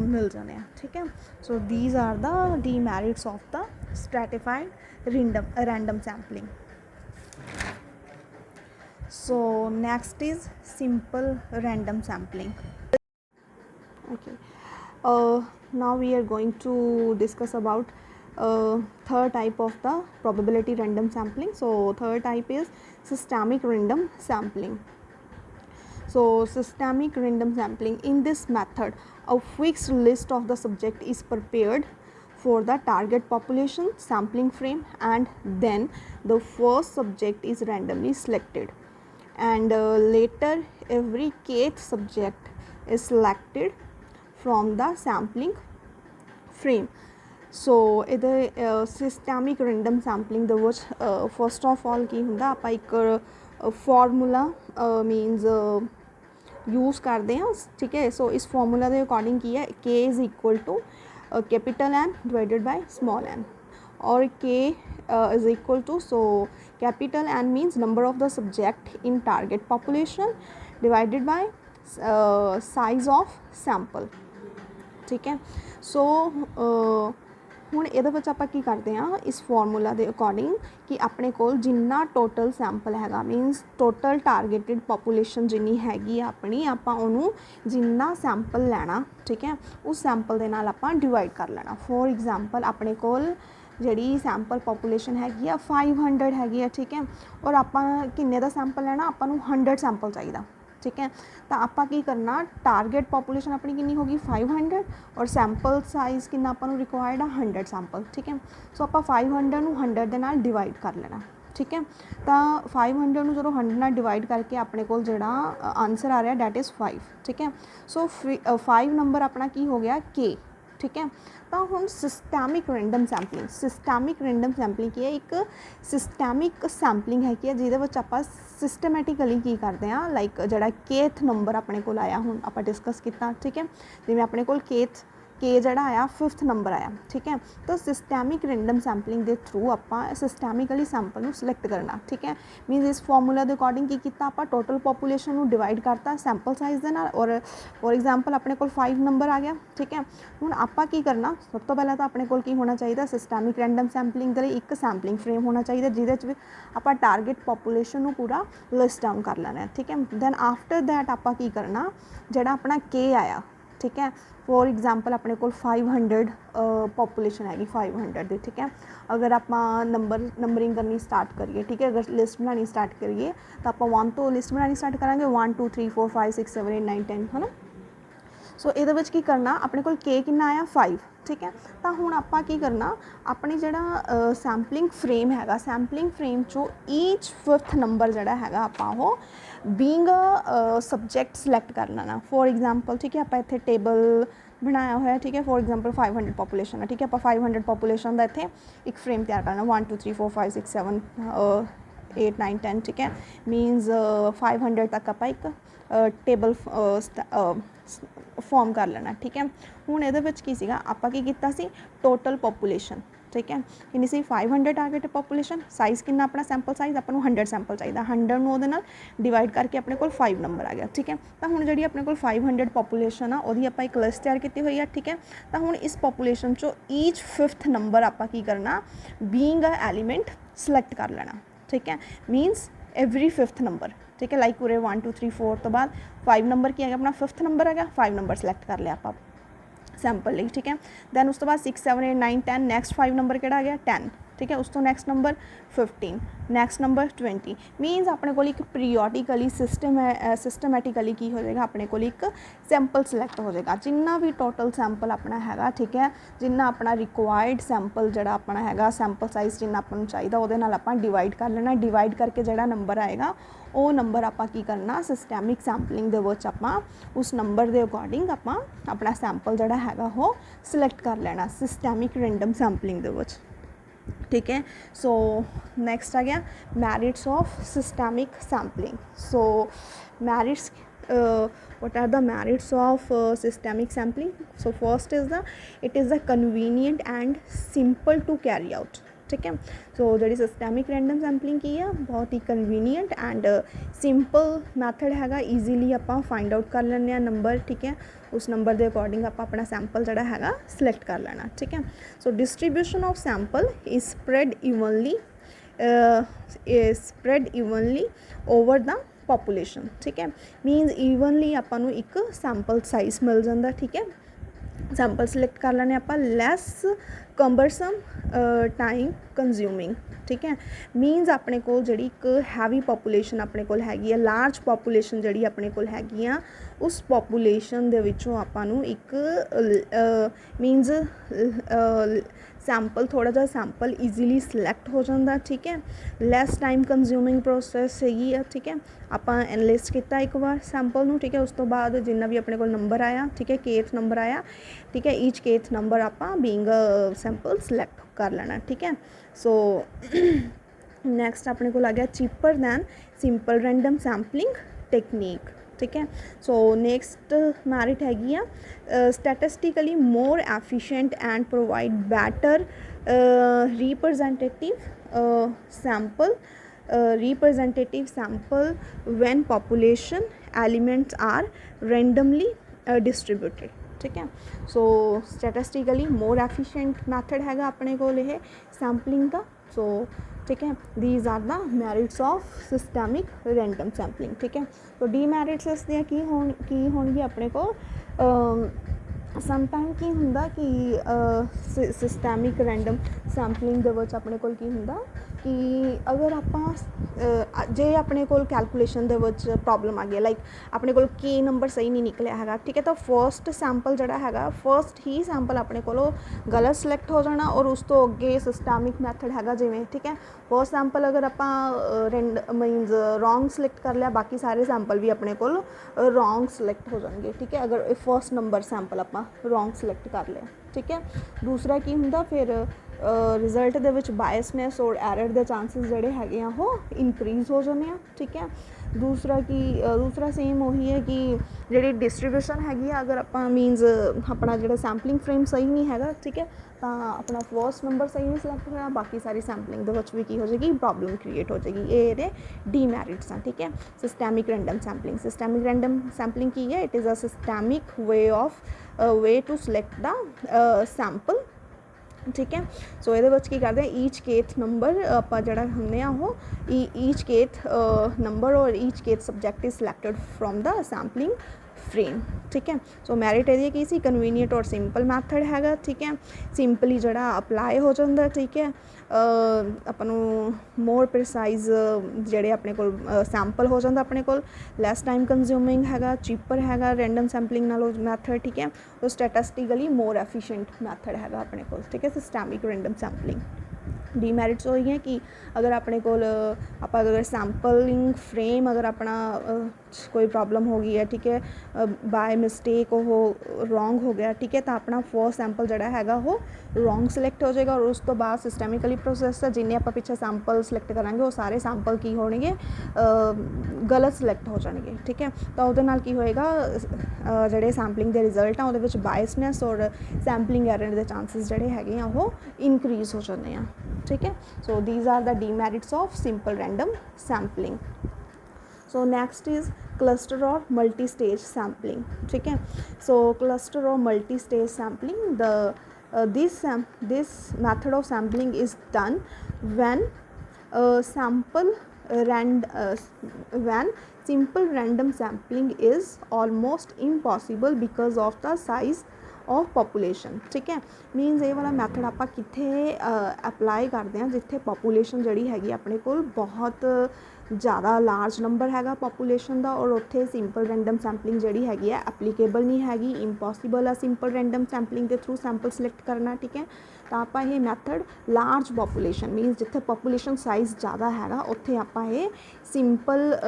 मिल जाने हैं, ठीक है। So these are the demerits of the stratified random sampling. So next is simple random sampling. Okay, now we are going to discuss about third type of the probability random sampling. So third type is systemic random sampling. So systemic random sampling, in this method a fixed list of the subject is prepared for the target population sampling frame, and then the first subject is randomly selected, and later every kth subject is selected from the sampling frame. ਸੋ ਇਹਦੇ systemic random sampling ਦੇ ਵਿੱਚ first of all ਕੀ ਹੁੰਦਾ, ਆਪਾਂ ਇੱਕ formula means use करते हैं, ठीक है। सो इस फॉर्मूला के अकॉर्डिंग की है, K is equal to capital N divided by small n, और K is equal to, so capital N means number of the subject in target population divided by size of sample, ठीक है। सो ਹੁਣ ਇਹਦੇ ਵਿੱਚ ਆਪਾਂ ਕੀ ਕਰਦੇ ਹਾਂ, ਇਸ ਫਾਰਮੂਲਾ ਦੇ ਅਕੋਰਡਿੰਗ ਕਿ ਆਪਣੇ ਕੋਲ ਜਿੰਨਾ ਟੋਟਲ ਸੈਂਪਲ ਹੈਗਾ, ਮੀਨਸ ਟੋਟਲ ਟਾਰਗੇਟਡ ਪੋਪੂਲੇਸ਼ਨ ਜਿੰਨੀ ਹੈਗੀ ਆਪਣੀ, ਆਪਾਂ ਉਹਨੂੰ ਜਿੰਨਾ ਸੈਂਪਲ ਲੈਣਾ, ਠੀਕ ਹੈ, ਉਸ ਸੈਂਪਲ ਦੇ ਨਾਲ ਆਪਾਂ ਡਿਵਾਈਡ ਕਰ ਲੈਣਾ। ਫੋਰ ਐਗਜ਼ਾਮਪਲ ਆਪਣੇ ਕੋਲ ਜਿਹੜੀ ਸੈਂਪਲ ਪੋਪੂਲੇਸ਼ਨ ਹੈਗੀ ਆ 500 ਹੈਗੀ ਆ, ਠੀਕ ਹੈ, ਔਰ ਆਪਾਂ ਕਿੰਨੇ ਦਾ ਸੈਂਪਲ ਲੈਣਾ, ਆਪਾਂ ਨੂੰ 100 ਸੈਂਪਲ ਚਾਹੀਦਾ, ठीक है। तो आप की करना, टारगेट पॉपुलेशन अपनी कितनी होगी 500, और सैंपल साइज़ कितना अपन रिक्वायर्ड है 100 सैंपल, ठीक है। सो आप 500 ਨੂੰ 100 ਦੇ ਨਾਲ डिवाइड कर लेना, ठीक है। तो 500 ਨੂੰ ਜਦੋਂ 100 ਨਾਲ डिवाइड करके अपने को जोड़ा आंसर आ रहा डैट इज़ 5, ठीक है। सो 5 नंबर अपना की हो गया के, ठीक है। तो हम सिस्टैमिक रैंडम सैंपलिंग, सिस्टैमिक रैंडम सैंपलिंग की है, एक सिस्टैमिक सैंपलिंग है कि जिहदे विच आपां सिस्टमैटिकली की करते हैं, लाइक जिहड़ा केथ नंबर अपने को आया हुण आपां डिस्कस किया, ठीक है, जिवें अपने को केथ के जड़ा आया 5th नंबर आया, ठीक है। तो सिस्टैमिक रैंडम सैंपलिंग के थ्रू आपां सिस्टैमिकली सैंपल नूं सिलेक्ट करना, ठीक है। मीनस इस फॉर्मूला के अकॉर्डिंग की किया, आपां टोटल पॉपुलेशन नूं डिवाइड करता सैंपल साइज़ दे नाल, और फॉर एग्जाम्पल अपने को 5 नंबर आ गया, ठीक है। हुण आपां की करना, सब तो पहले तो अपने को होना चाहिए सिस्टैमिक रैंडम सैंपलिंग के लिए एक सैंपलिंग फ्रेम होना चाहिए, जिहदे आपां टारगेट पॉपुलेशन नूं पूरा लिस्ट डाउन कर लेना है, ठीक है। दैन आफ्टर दैट आपां की करना, जिहड़ा अपना के आया, ठीक है, फॉर एग्जाम्पल अपने को 500 पॉपुलेशन हैगी 500 दी, ठीक है। अगर आप नंबरिंग करनी स्टार्ट करिए, ठीक है, अगर लिस्ट बनानी स्टार्ट करिए तो आप 1 तो लिस्ट बनानी स्टार्ट करेंगे, 1 2 3 4 5 6 7 8 9 10, है ना। सो ये की करना, अपने को के कितना आया 5, ठीक है। तो हुण आपां की करना, अपनी जिहड़ा सैंपलिंग फ्रेम हैगा, सैंपलिंग फ्रेम चो ईच 5th नंबर जिहड़ा हैगा आपां वो बीइंग सबजैक्ट सिलेक्ट कर लेना। फॉर एग्जाम्पल, ठीक है, आपां इत्थे टेबल बनाया होया, ठीक है, फॉर एग्जाम्पल 500 पॉपुलेशन है, ठीक है, आप 500 पॉपुलेशन का इत्थे एक फ्रेम तैयार करना, 1 2 3 4 5 6 7 8 9 10, ठीक है। मीनस 500 तक आप एक टेबल फॉर्म कर लेना, ठीक है। हुण इहदे विच की सीगा, आपां की कीता सी टोटल पॉपुलेशन, ठीक है, कितनी सी 500 टारगेट पॉपुलेशन, साइज़ कितना अपना सैंपल साइज़ अपन 100 सैंपल चाहिए, 100 ਨੂੰ ਉਹਦੇ ਨਾਲ डिवाइड करके अपने को 5 नंबर आ गया, ठीक है। तो हुण जिहड़ी अपने को 500 पॉपुलेशन आ ਉਹਦੀ ਆਪਾਂ एक लिस्ट तैयार की हुई है, ठीक है। तो हुण इस पॉपुलेशन चो ईच 5th नंबर आपां की करना, बीइंग अ एलीमेंट सिलेक्ट कर लेना, ठीक है। मीनस एवरी 5th नंबर, ठीक है, लाइक पूरे 1 2 3 4 तो बाद 5 नंबर की है अपना 5th नंबर आ गया, 5 नंबर सिलेक्ट कर लिया आप सैंपल लिए, ठीक है। दैन उस तो बाद 6 7 8 9 10, नैक्सट 5 नंबर किहड़ा आ गया 10, ठीक है। उस तो नैक्सट नंबर 15, नैक्सट नंबर 20। मीनस अपने को एक पीरियोडिकली सिस्टमैटिकली की हो जाएगा, अपने को एक सैंपल सिलेक्ट हो जाएगा, जिन्ना भी टोटल सैंपल अपना हैगा, ठीक है, जिन्ना अपना रिक्वायर्ड सैंपल जिहड़ा अपना हैगा, सैंपल साइज़ जिन्ना आपां नूं चाहीदा उहदे नाल आपां डिवाइड कर लेना, डिवाइड करके जिहड़ा नंबर आएगा वो नंबर आपां की करना, सिस्टैमिक सैंपलिंग दे विच आपां उस नंबर के अकॉर्डिंग आपां अपना सैंपल जिहड़ा हैगा वो सिलेक्ट कर लेना सिस्टैमिक रैंडम सैंपलिंग दे विच, ठीक है। सो नेक्स्ट आ गया merits of systemic sampling. So merits, what are the merits of systemic sampling? So first is it is the convenient and simple to carry out, ठीक है। सो जी सिस्टैमिक रैंडम सैंपलिंग की है, बहुत ही कन्वीनियंट एंड सिंपल मैथड हैगा, easily आप find out कर लें number, ठीक है, उस नंबर के अकॉर्डिंग आप अपना सैंपल जोड़ा है सिलेक्ट कर लेना, ठीक है। So distribution of sample is spread evenly over the population, ठीक है। मीनस ईवनली आपां एक सैंपल साइज़ मिल जाता, ठीक है। सैंपल सिलेक्ट कर लेने आप, लैस ਕੰਬਰਸਮ टाइम कंज्यूमिंग, ठीक है। मीनस अपने कोल जिहड़ी एक हैवी पॉपूलेशन अपने कोल हैगी आ, लार्ज पॉपूलेशन जिहड़ी अपने कोल हैगी आ, उस पॉपूलेशन दे विचों आपां नूं एक मीनस सैंपल थोड़ा जिहा सैंपल ईजीली सिलैक्ट हो जाता, ठीक है। लैस टाइम कंज्यूमिंग प्रोसैस हैगी आ, ठीक है। आपां एनालिस्ट किया एक बार सैंपल नूं, ठीक है। उस तो बाद जिन्ना भी अपने कोल नंबर आया, ठीक है, केथ नंबर आया, ठीक है, ईच केथ नंबर आपां बीइंग सैंपल सिलैक्ट कर लेना, ठीक है। सो नैक्सट अपने को आ गया cheaper than simple random sampling technique, ठीक है। सो नैक्सट मैरिट हैगी आ statistically more efficient and provide better representative sample when population elements are randomly distributed, ठीक है। सो स्टैटिस्टिकली मोर एफिशिएंट मैथड हैगा अपने को यह सैंपलिंग का। सो ठीक है, these are the merits of systemic random sampling, ठीक है। तो डी मैरिट्स इसदियां की होणगी अपने को समटाइम की हुंदा कि सिस्टैमिक रैंडम सैंपलिंग दे विच अपने कोल की हुंदा कि अगर आपां जे अपने कोल कैलकुलेशन दे विच प्रॉब्लम आ गई, लाइक अपने कोल के नंबर सही नहीं निकलिया हैगा, ठीक है, तो फर्स्ट सैंपल जिहड़ा हैगा फर्स्ट ही सैंपल अपने कोलों गलत सिलैक्ट हो जाना और उस तो अगे सिस्टैमिक मैथड हैगा जिवें, ठीक है। फर्स्ट सैंपल अगर आपां मीनस रॉन्ग सिलैक्ट कर लिया, बाकी सारे सैंपल भी अपने कोल रॉन्ग सिलैक्ट हो जाएंगे, ठीक है, अगर फर्स्ट नंबर सैंपल आपां रॉन्ग सिलैक्ट कर लिया, ठीक है। दूसरा की हुंदा फिर रिजल्ट दे विच बायसनैस और एरर दे चांसिस जिहड़े हैगे आ ओह इनक्रीज़ हो जाने आ, ठीक है। दूसरा सेम वही है कि जिहड़ी डिस्ट्रीब्यूशन हैगी आ, अगर आपां मीनस अपना जिहड़ा सैंपलिंग फ्रेम सही नहीं हैगा, ठीक है, तो अपना फर्स्ट नंबर सही नहीं सिलैक्ट होया, बाकी सारी सैंपलिंग दे विच भी की हो जाएगी प्रॉब्लम क्रिएट हो जाएगी। ये इहदे डीमैरिट्स हैं, ठीक है। सिस्टैमिक रैंडम सैंपलिंग की है, it is a systemic way to select the sample, ठीक है। सो ये की करते हैं ईच केथ नंबर आप जरा हमने वो ईच केथ नंबर और each kth subject is selected from the sampling frame, ठीक है। सो मैरिट एरिया की सी कन्वीनियंट और सिंपल मैथड हैगा, ठीक है, सिंपली जरा अप्लाई हो जाता, ठीक है। अपन मोर प्रिसाइज जड़े अपने को सैंपल हो जाता अपने को, लैस टाइम कंज्यूमिंग हैगा, चीपर हैगा रैंडम सैंपलिंग नालों मैथड, ठीक है। तो स्टैटिस्टिकली मोर एफिशिएंट मैथड हैगा अपने को, ठीक है, सिस्टैमिक रैंडम सैंपलिंग। डीमैरिट्स हो है कि अगर अपने को आप अगर सैंपलिंग फ्रेम अगर अपना कोई प्रॉब्लम हो गई है, ठीक है, बाय मिसटेक वो रॉन्ग हो गया, ठीक है, तो अपना फर्स्ट सैंपल जड़ा हैगा वो रॉन्ग सिलैक्ट हो जाएगा और उस तो बाद सिस्टैमिकली प्रोसैस है जिन्हें आप पिछले सैंपल सिलैक्ट करांगे वो सारे सैंपल की होणगे गलत सिलैक्ट हो जाएंगे, ठीक है। तो उहदे नाल की होएगा जिहड़े सैंपलिंग के रिजल्ट आ उहदे विच बायसनैस और सैंपलिंग एरर के चांसिस जिहड़े हैगे आ वो इनक्रीज़ हो जाते हैं, ठीक है। So these are the demerits of simple random sampling. So next is cluster और मल्टी स्टेज सैम्पलिंग, ठीक है। सो क्लस्टर और multi stage sampling this method of sampling is done when when simple random sampling is almost impossible because of the size of population, ठीक है। Means ये वाला method आप कित्थे अप्लाई करते हैं जिथे पॉपूलेशन जी हैगी अपने को बहुत ज़्यादा लार्ज नंबर हैगा पॉपूलेशन का और उत्थे सिंपल रैंडम सैंपलिंग जी हैगी है एप्लीकेबल नहीं हैगी, इंपॉसिबल है सिंपल रैंडम सैंपलिंग के थ्रू सैंपल सिलैक्ट करना, ठीक है। तो आप ये मैथड लार्ज पॉपूलेशन मीनस जिथे पॉपूलेशन साइज़ ज़्यादा हैगा उत्थे आप ये सिंपल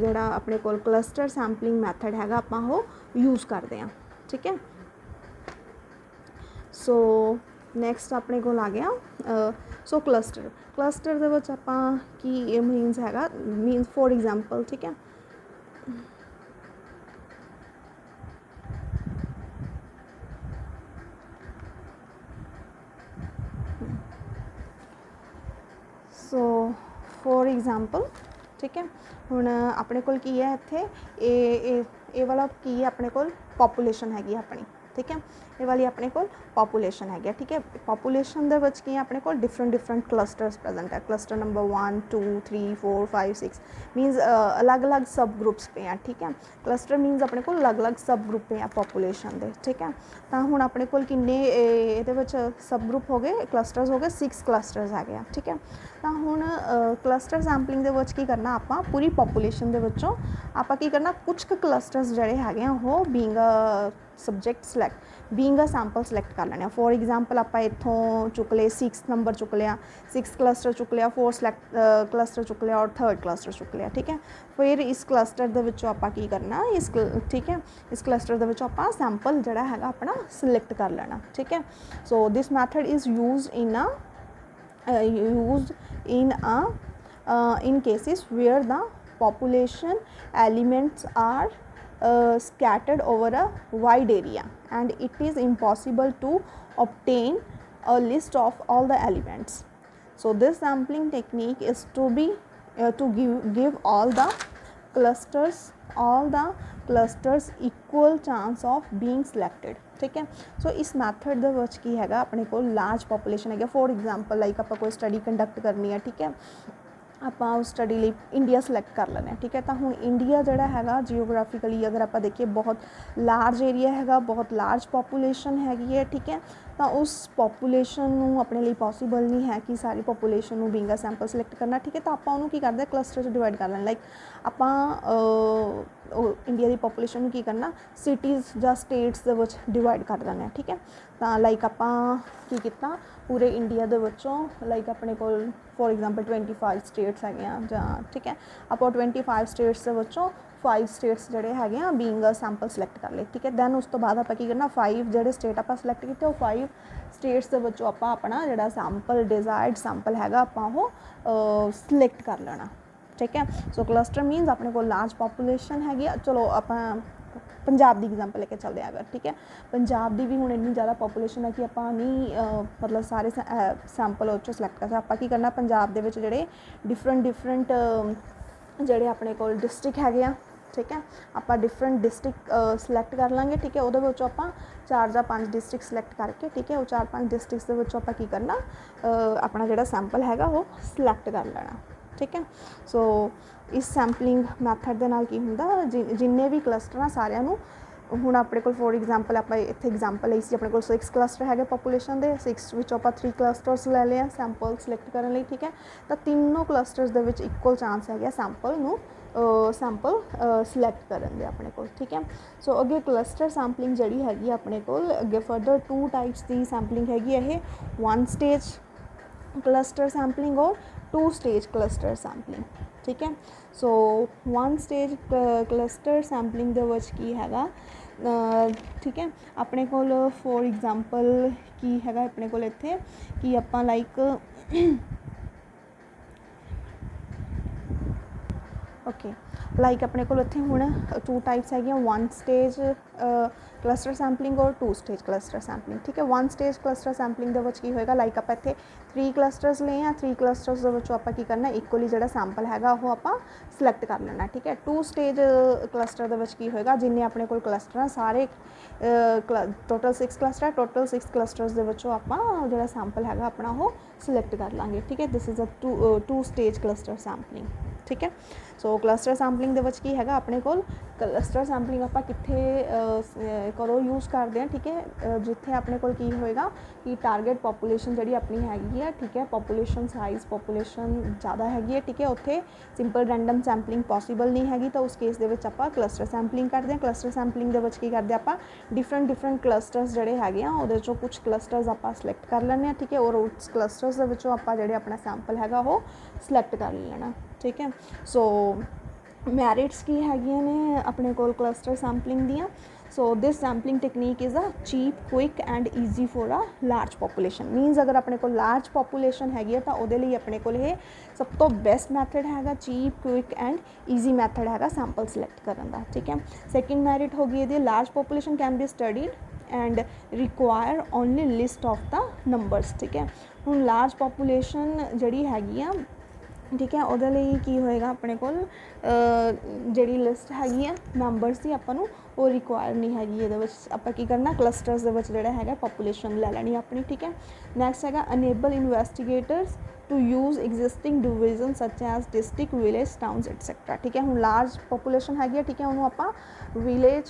जोड़ा अपने को क्लस्टर सैंपलिंग मैथड हैगा आप वो यूज़ करते हैं, ठीक है। सो नैक्सट अपने को आ गया सो क्लस्टर दे विच आपां की मीनस हैगा मीनस फॉर एग्जांपल, ठीक है। सो फॉर एग्जांपल, ठीक है, हुण अपने कोल की है इत्थे ए वाला की है अपने कोल पॉपूलेशन हैगी अपनी, ठीक है। ये वाली अपने को पॉपूलेशन है, ठीक है। पॉपूलेशन दे विच की अपने को डिफरेंट डिफरेंट क्लस्टर्स प्रेजेंट है। क्लस्टर नंबर 1 2 3 4 5 6 मीनस अलग अलग सब ग्रुप्स पे हैं, ठीक है। क्लस्टर मीनस अपने को अलग अलग सब ग्रुप पे हैं पॉपूलेशन दे, ठीक है। तो हुण अपने को किन्ने इहदे विच सब ग्रुप हो गए, क्लस्टर्स हो गए, 6 क्लस्टर्स है, ठीक है। तो हुण क्लस्टर सैंपलिंग दे विच की करना, आपां पूरी पॉपूलेशन दे विचों आपां की करना कुछ क्लस्टर्स जिहड़े हैगे वो being a subject select being a sample select कर लैने। फॉर एग्जाम्पल आपां इत्थों चुक ले 6 नंबर चुक लिया, 6 क्लस्टर चुक लिया, 4 सिलैक्ट क्लस्टर चुक लिया और 3rd क्लस्टर चुक लिया, ठीक है। फिर इस क्लस्टर दे विचों आपां की करना, इस ठीक है, इस क्लस्टर दे विचों आपां सैंपल जिहड़ा हैगा अपना सिलैक्ट कर लेना, ठीक है। So this method is used in cases where the population elements are scattered over a wide area and it is impossible to obtain a list of all the elements. So this sampling technique is to give all the clusters equal chance of being selected, ठीक है। सो इस method दे विच की हैगा अपने को large population है। फॉर एग्जाम्पल लाइक आप कोई स्टडी कंडक्ट करनी है, ठीक है, ਆਪਾਂ उस स्टडी ਲਈ इंडिया सिलैक्ट कर लेना, ठीक है। तो हुण इंडिया जिहड़ा हैगा जियोग्राफिकली अगर आप देखिए बहुत लार्ज एरिया हैगा, बहुत लार्ज पॉपूलेशन हैगी है, ठीक है। तो उस पॉपूलेशन नूं अपने लिए पॉसीबल नहीं है कि सारी पॉपूलेशन नूं बीइंग अ सैंपल सिलैक्ट करना, ठीक है। तो आपां उहनूं की करदे क्लस्टर च डिवाइड कर लैना। लाइक आपां इंडिया की पॉपूलेशन नूं की करना सिटीज़ जां स्टेट्स दे विच डिवाइड कर देना, ठीक है। तो लाइक आपां की कीता पूरे इंडिया दे विचों लाइक अपने कोल फॉर एग्जाम्पल 25 स्टेट्स है, ठीक है। आप 25 स्टेट्स के विचों 5 स्टेट्स जोड़े है बीइंग अ सैंपल सिलैक्ट कर ले, ठीक है। दैन उस तो बाद आप की करना 5 जोड़े स्टेट आप सिलैक्ट किए, वो 5 स्टेट्स के विचों आप अपना जोड़ा सैंपल डिजायर्ड सैंपल है आप सिलैक्ट कर लेना, ठीक है। सो क्लस्टर मीनस अपने को लार्ज पॉपूलेशन हैगी। चलो आप पंजाब की एग्जाम्पल लेके चलते हैं अगर, ठीक है। पंजाब की भी हुण इन्नी ज़्यादा पॉपूलेशन है कि आप नहीं मतलब सारे सैंपल उस सिलैक्ट कर सकते। आप की करना पंजाब के जोड़े डिफरेंट जोड़े अपने को डिस्ट्रिक्ट है, ठीक है। आप डिफरेंट डिस्ट्रिक्ट सिलैक्ट कर लाँगे, ठीक है। वो आप 4 या 5 डिस्ट्रिक्ट सिलैक्ट करके, ठीक है, वो 4-5 डिस्ट्रिक्ट आप की करना अपना जोड़ा सैंपल है वो सिलैक्ट कर लेना, ठीक है। सो इस सैंपलिंग मैथड के नाल की हुंदा जिन्ने भी क्लस्टर आ सारिਆਂ ਨੂੰ ਹੁਣ ਆਪਣੇ ਕੋਲ फॉर एग्जाम्पल आप इत्थे एग्जाम्पल ਲਈ ਸੀ ਆਪਣੇ ਕੋਲ 6 क्लस्टर है पॉपूलेशन के 6 ਵਿੱਚੋਂ ਆਪਾਂ 3 क्लस्टर्स ले लिया सैंपल सिलैक्ट करने ਲਈ, ठीक है। तो तीनों क्लस्टर्स ਦੇ ਵਿੱਚ इक्वल चांस है सैंपल ਨੂੰ सैंपल सिलैक्ट करन दे अपने को, ठीक है। सो अगे क्लस्टर सैंपलिंग जिहड़ी हैगी अपने को अगे फर्दर 2 टाइप्स की सैंपलिंग हैगी है 1 स्टेज क्लस्टर सैंपलिंग और 2 स्टेज क्लस्टर सैंपलिंग, ठीक है। सो 1 स्टेज क्लस्टर सैंपलिंग दे विच की हैगा, ठीक है, अपने कोल फॉर एग्जाम्पल की हैगा अपने कोल इत्थे कि आपां लाइक ओके लाइक अपने को इत्थे हुण 2 टाइप्स है 1 स्टेज क्लस्टर सैंपलिंग और 2 स्टेज क्लस्टर सैंपलिंग, ठीक है। 1 स्टेज क्लस्टर सैंपलिंग दे विच की होएगा लाइक आप इत्थे 3 क्लस्टर्स ले हैं, 3 क्लस्टर्स दे विचों आपां की करना इक्वली जिहड़ा सैंपल हैगा वो आपां सिलैक्ट कर लेना, ठीक है। 2 स्टेज क्लस्टर दे विच की होएगा जिन्ने अपने कोल क्लस्टर सारे टोटल 6 क्लस्टर है, टोटल 6 क्लस्टर्स दे विचों आपां जिहड़ा सैंपल हैगा अपना वो सिलैक्ट कर लांगे, ठीक है। This is a 2 stage cluster sampling, ठीक है। सो क्लस्टर सैंपलिंग दे विच की हैगा अपने कोल क्लस्टर सैंपलिंग आपां कित्थे करो यूज़ करते हैं, ठीक है, जिथे अपने कोल की होएगा कि टारगेट पॉपूलेशन जिहड़ी अपनी हैगी है, ठीक है, पॉपूलेशन साइज़ पॉपूलेशन ज़्यादा हैगी है, ठीक है, उत्थे सिंपल रैंडम सैंपलिंग पॉसीबल नहीं हैगी। तो उस केस दे विच आपां क्लस्टर सैंपलिंग करते हैं। क्लस्टर सैंपलिंग दे विच की करते आपां डिफरेंट क्लस्टर्स जिहड़े हैगे आ उहदे चों कुछ क्लस्टर्स आपां सिलैक्ट कर लैंदे आ, ठीक है, और उस क्लस्टर्स दे विचों आपां जिहड़े अपना सैंपल हैगा वो सिलैक्ट कर लेना, ठीक है। सो मैरिट्स की हैगियां ने अपने कोल क्लस्टर सैंपलिंग दियां। So this sampling technique is a cheap quick and easy for a large population means अगर अपने को लार्ज पॉपूलेशन हैगी है तो उहदे लई अपने कोल ये सब तो बेस्ट मैथड हैगा cheap quick and easy method हैगा सैंपल सिलैक्ट करन दा, ठीक है। सैकेंड मैरिट होगी ये large population can be studied and require only list of the numbers, ठीक है। हुण लार्ज पॉपूलेशन जिहड़ी हैगी आ ठीक है। ਉਹਦੇ ਲਈ ਕੀ ਹੋਏਗਾ ਆਪਣੇ ਕੋਲ ਜਿਹੜੀ ਲਿਸਟ ਹੈਗੀ ਆ ਮੈਂਬਰਸ ਦੀ ਆਪਾਂ ਨੂੰ ਉਹ ਰਿਕੁਆਇਰ ਨਹੀਂ ਹੈਗੀ। ਇਹਦੇ ਵਿੱਚ ਆਪਾਂ ਕੀ ਕਰਨਾ ਕਲਸਟਰਸ ਦੇ ਵਿੱਚ ਜਿਹੜਾ ਹੈਗਾ ਪੋਪੂਲੇਸ਼ਨ ਲੈ ਲੈਣੀ ਆਪਣੀ। ਠੀਕ ਹੈ। ਨੈਕਸਟ ਹੈਗਾ enable investigators to use existing division such as district village towns etcetera. ਠੀਕ ਹੈ। ਹੁਣ ਲਾਰਜ ਪੋਪੂਲੇਸ਼ਨ ਹੈਗੀ ਆ, ਠੀਕ ਹੈ, ਉਹਨੂੰ ਆਪਾਂ ਵਿਲੇਜ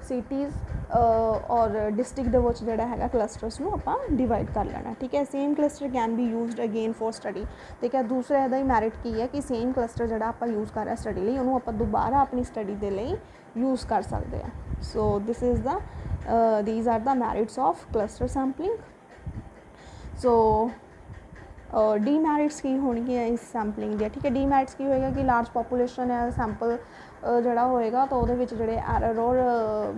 ਸਿਟੀਜ਼ ਔਰ ਡਿਸਟ੍ਰਿਕਟ ਦੇ ਵਿੱਚ ਜਿਹੜਾ ਹੈਗਾ ਕਲਸਟਰਸ ਨੂੰ ਆਪਾਂ ਡਿਵਾਈਡ ਕਰ ਲੈਣਾ। ਠੀਕ ਹੈ। Same cluster can be used again for study. ਠੀਕ ਹੈ। ਦੂਸਰਾ ਇਹਦਾ ਹੀ ਮੈਰਿਟ ਕੀ ਹੈ ਕਿ ਸੇਮ ਕਲਸਟਰ ਜਿਹੜਾ ਆਪਾਂ ਯੂਜ਼ ਕਰ ਰਹੇ ਸਟੱਡੀ ਲਈ ਉਹਨੂੰ ਆਪਾਂ ਦੁਬਾਰਾ ਆਪਣੀ ਸਟੱਡੀ ਦੇ ਲਈ ਯੂਜ਼ ਕਰ ਸਕਦੇ ਹਾਂ। So this is the these are the merits of cluster sampling. So demerits ਕੀ ਹੋਣਗੀਆਂ ਇਸ ਸੈਂਪਲਿੰਗ ਦੀਆਂ। ਠੀਕ ਹੈ। ਡੀਮੈਰਿਟਸ ਕੀ ਹੋਏਗਾ ਕਿ ਲਾਰਜ ਪੋਪੂਲੇਸ਼ਨ ਹੈ ਸੈਂਪਲ ਜਿਹੜਾ ਹੋਏਗਾ ਤਾਂ ਉਹਦੇ ਵਿੱਚ ਜਿਹੜੇ ਐਰਰ ਔਰ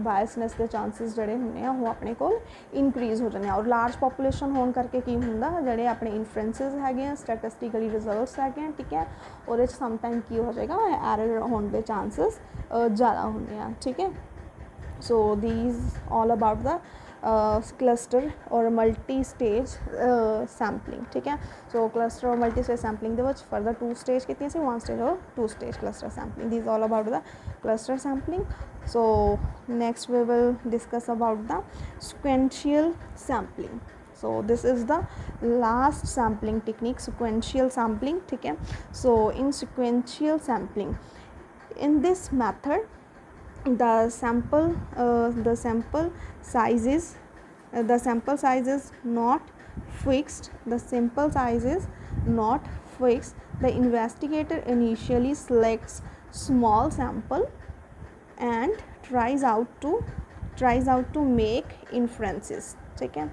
ਬਾਇਸਨੈਸ ਦੇ ਚਾਂਸਿਸ ਜਿਹੜੇ ਹੁੰਦੇ ਆ ਉਹ ਆਪਣੇ ਕੋਲ ਇਨਕਰੀਜ਼ ਹੋ ਜਾਂਦੇ ਆ। ਔਰ ਲਾਰਜ ਪੋਪੂਲੇਸ਼ਨ ਹੋਣ ਕਰਕੇ ਕੀ ਹੁੰਦਾ ਜਿਹੜੇ ਆਪਣੇ ਇਨਫਰੈਂਸਿਸ ਹੈਗੇ ਆ ਸਟੈਟਿਸਟੀਕਲੀ ਰਿਜ਼ਲਟਸ ਹੈਗੇ ਆ, ਠੀਕ ਹੈ, ਉਹਦੇ 'ਚ ਸਮਟਾਈਮ ਕੀ ਹੋ ਜਾਏਗਾ ਐਰਰ ਹੋਣ ਦੇ ਚਾਂਸਿਸ ਜ਼ਿਆਦਾ ਹੁੰਦੇ ਆ। ਠੀਕ ਹੈ। So these all about the cluster ਔਰ ਮਲਟੀ ਸਟੇਜ ਸੈਂਪਲਿੰਗ। ਠੀਕ ਹੈ। ਸੋ ਕਲਸਟਰ ਔਰ ਮਲਟੀ ਸਟੇਜ ਸੈਂਪਲਿੰਗ ਦੇ ਵਿੱਚ ਫਰਦਰ 2 ਸਟੇਜ ਕੀਤੀਆਂ ਸੀ, 1 ਸਟੇਜ ਔਰ 2 stage cluster sampling. These all about the cluster sampling. So next we will discuss about the sequential sampling. So this is the last sampling technique, sequential sampling. ठीक है। So in sequential sampling, in this method the sample size is not fixed. The sample size is not fixed. The investigator initially selects small sample and tries out to make inferences. ठीक है।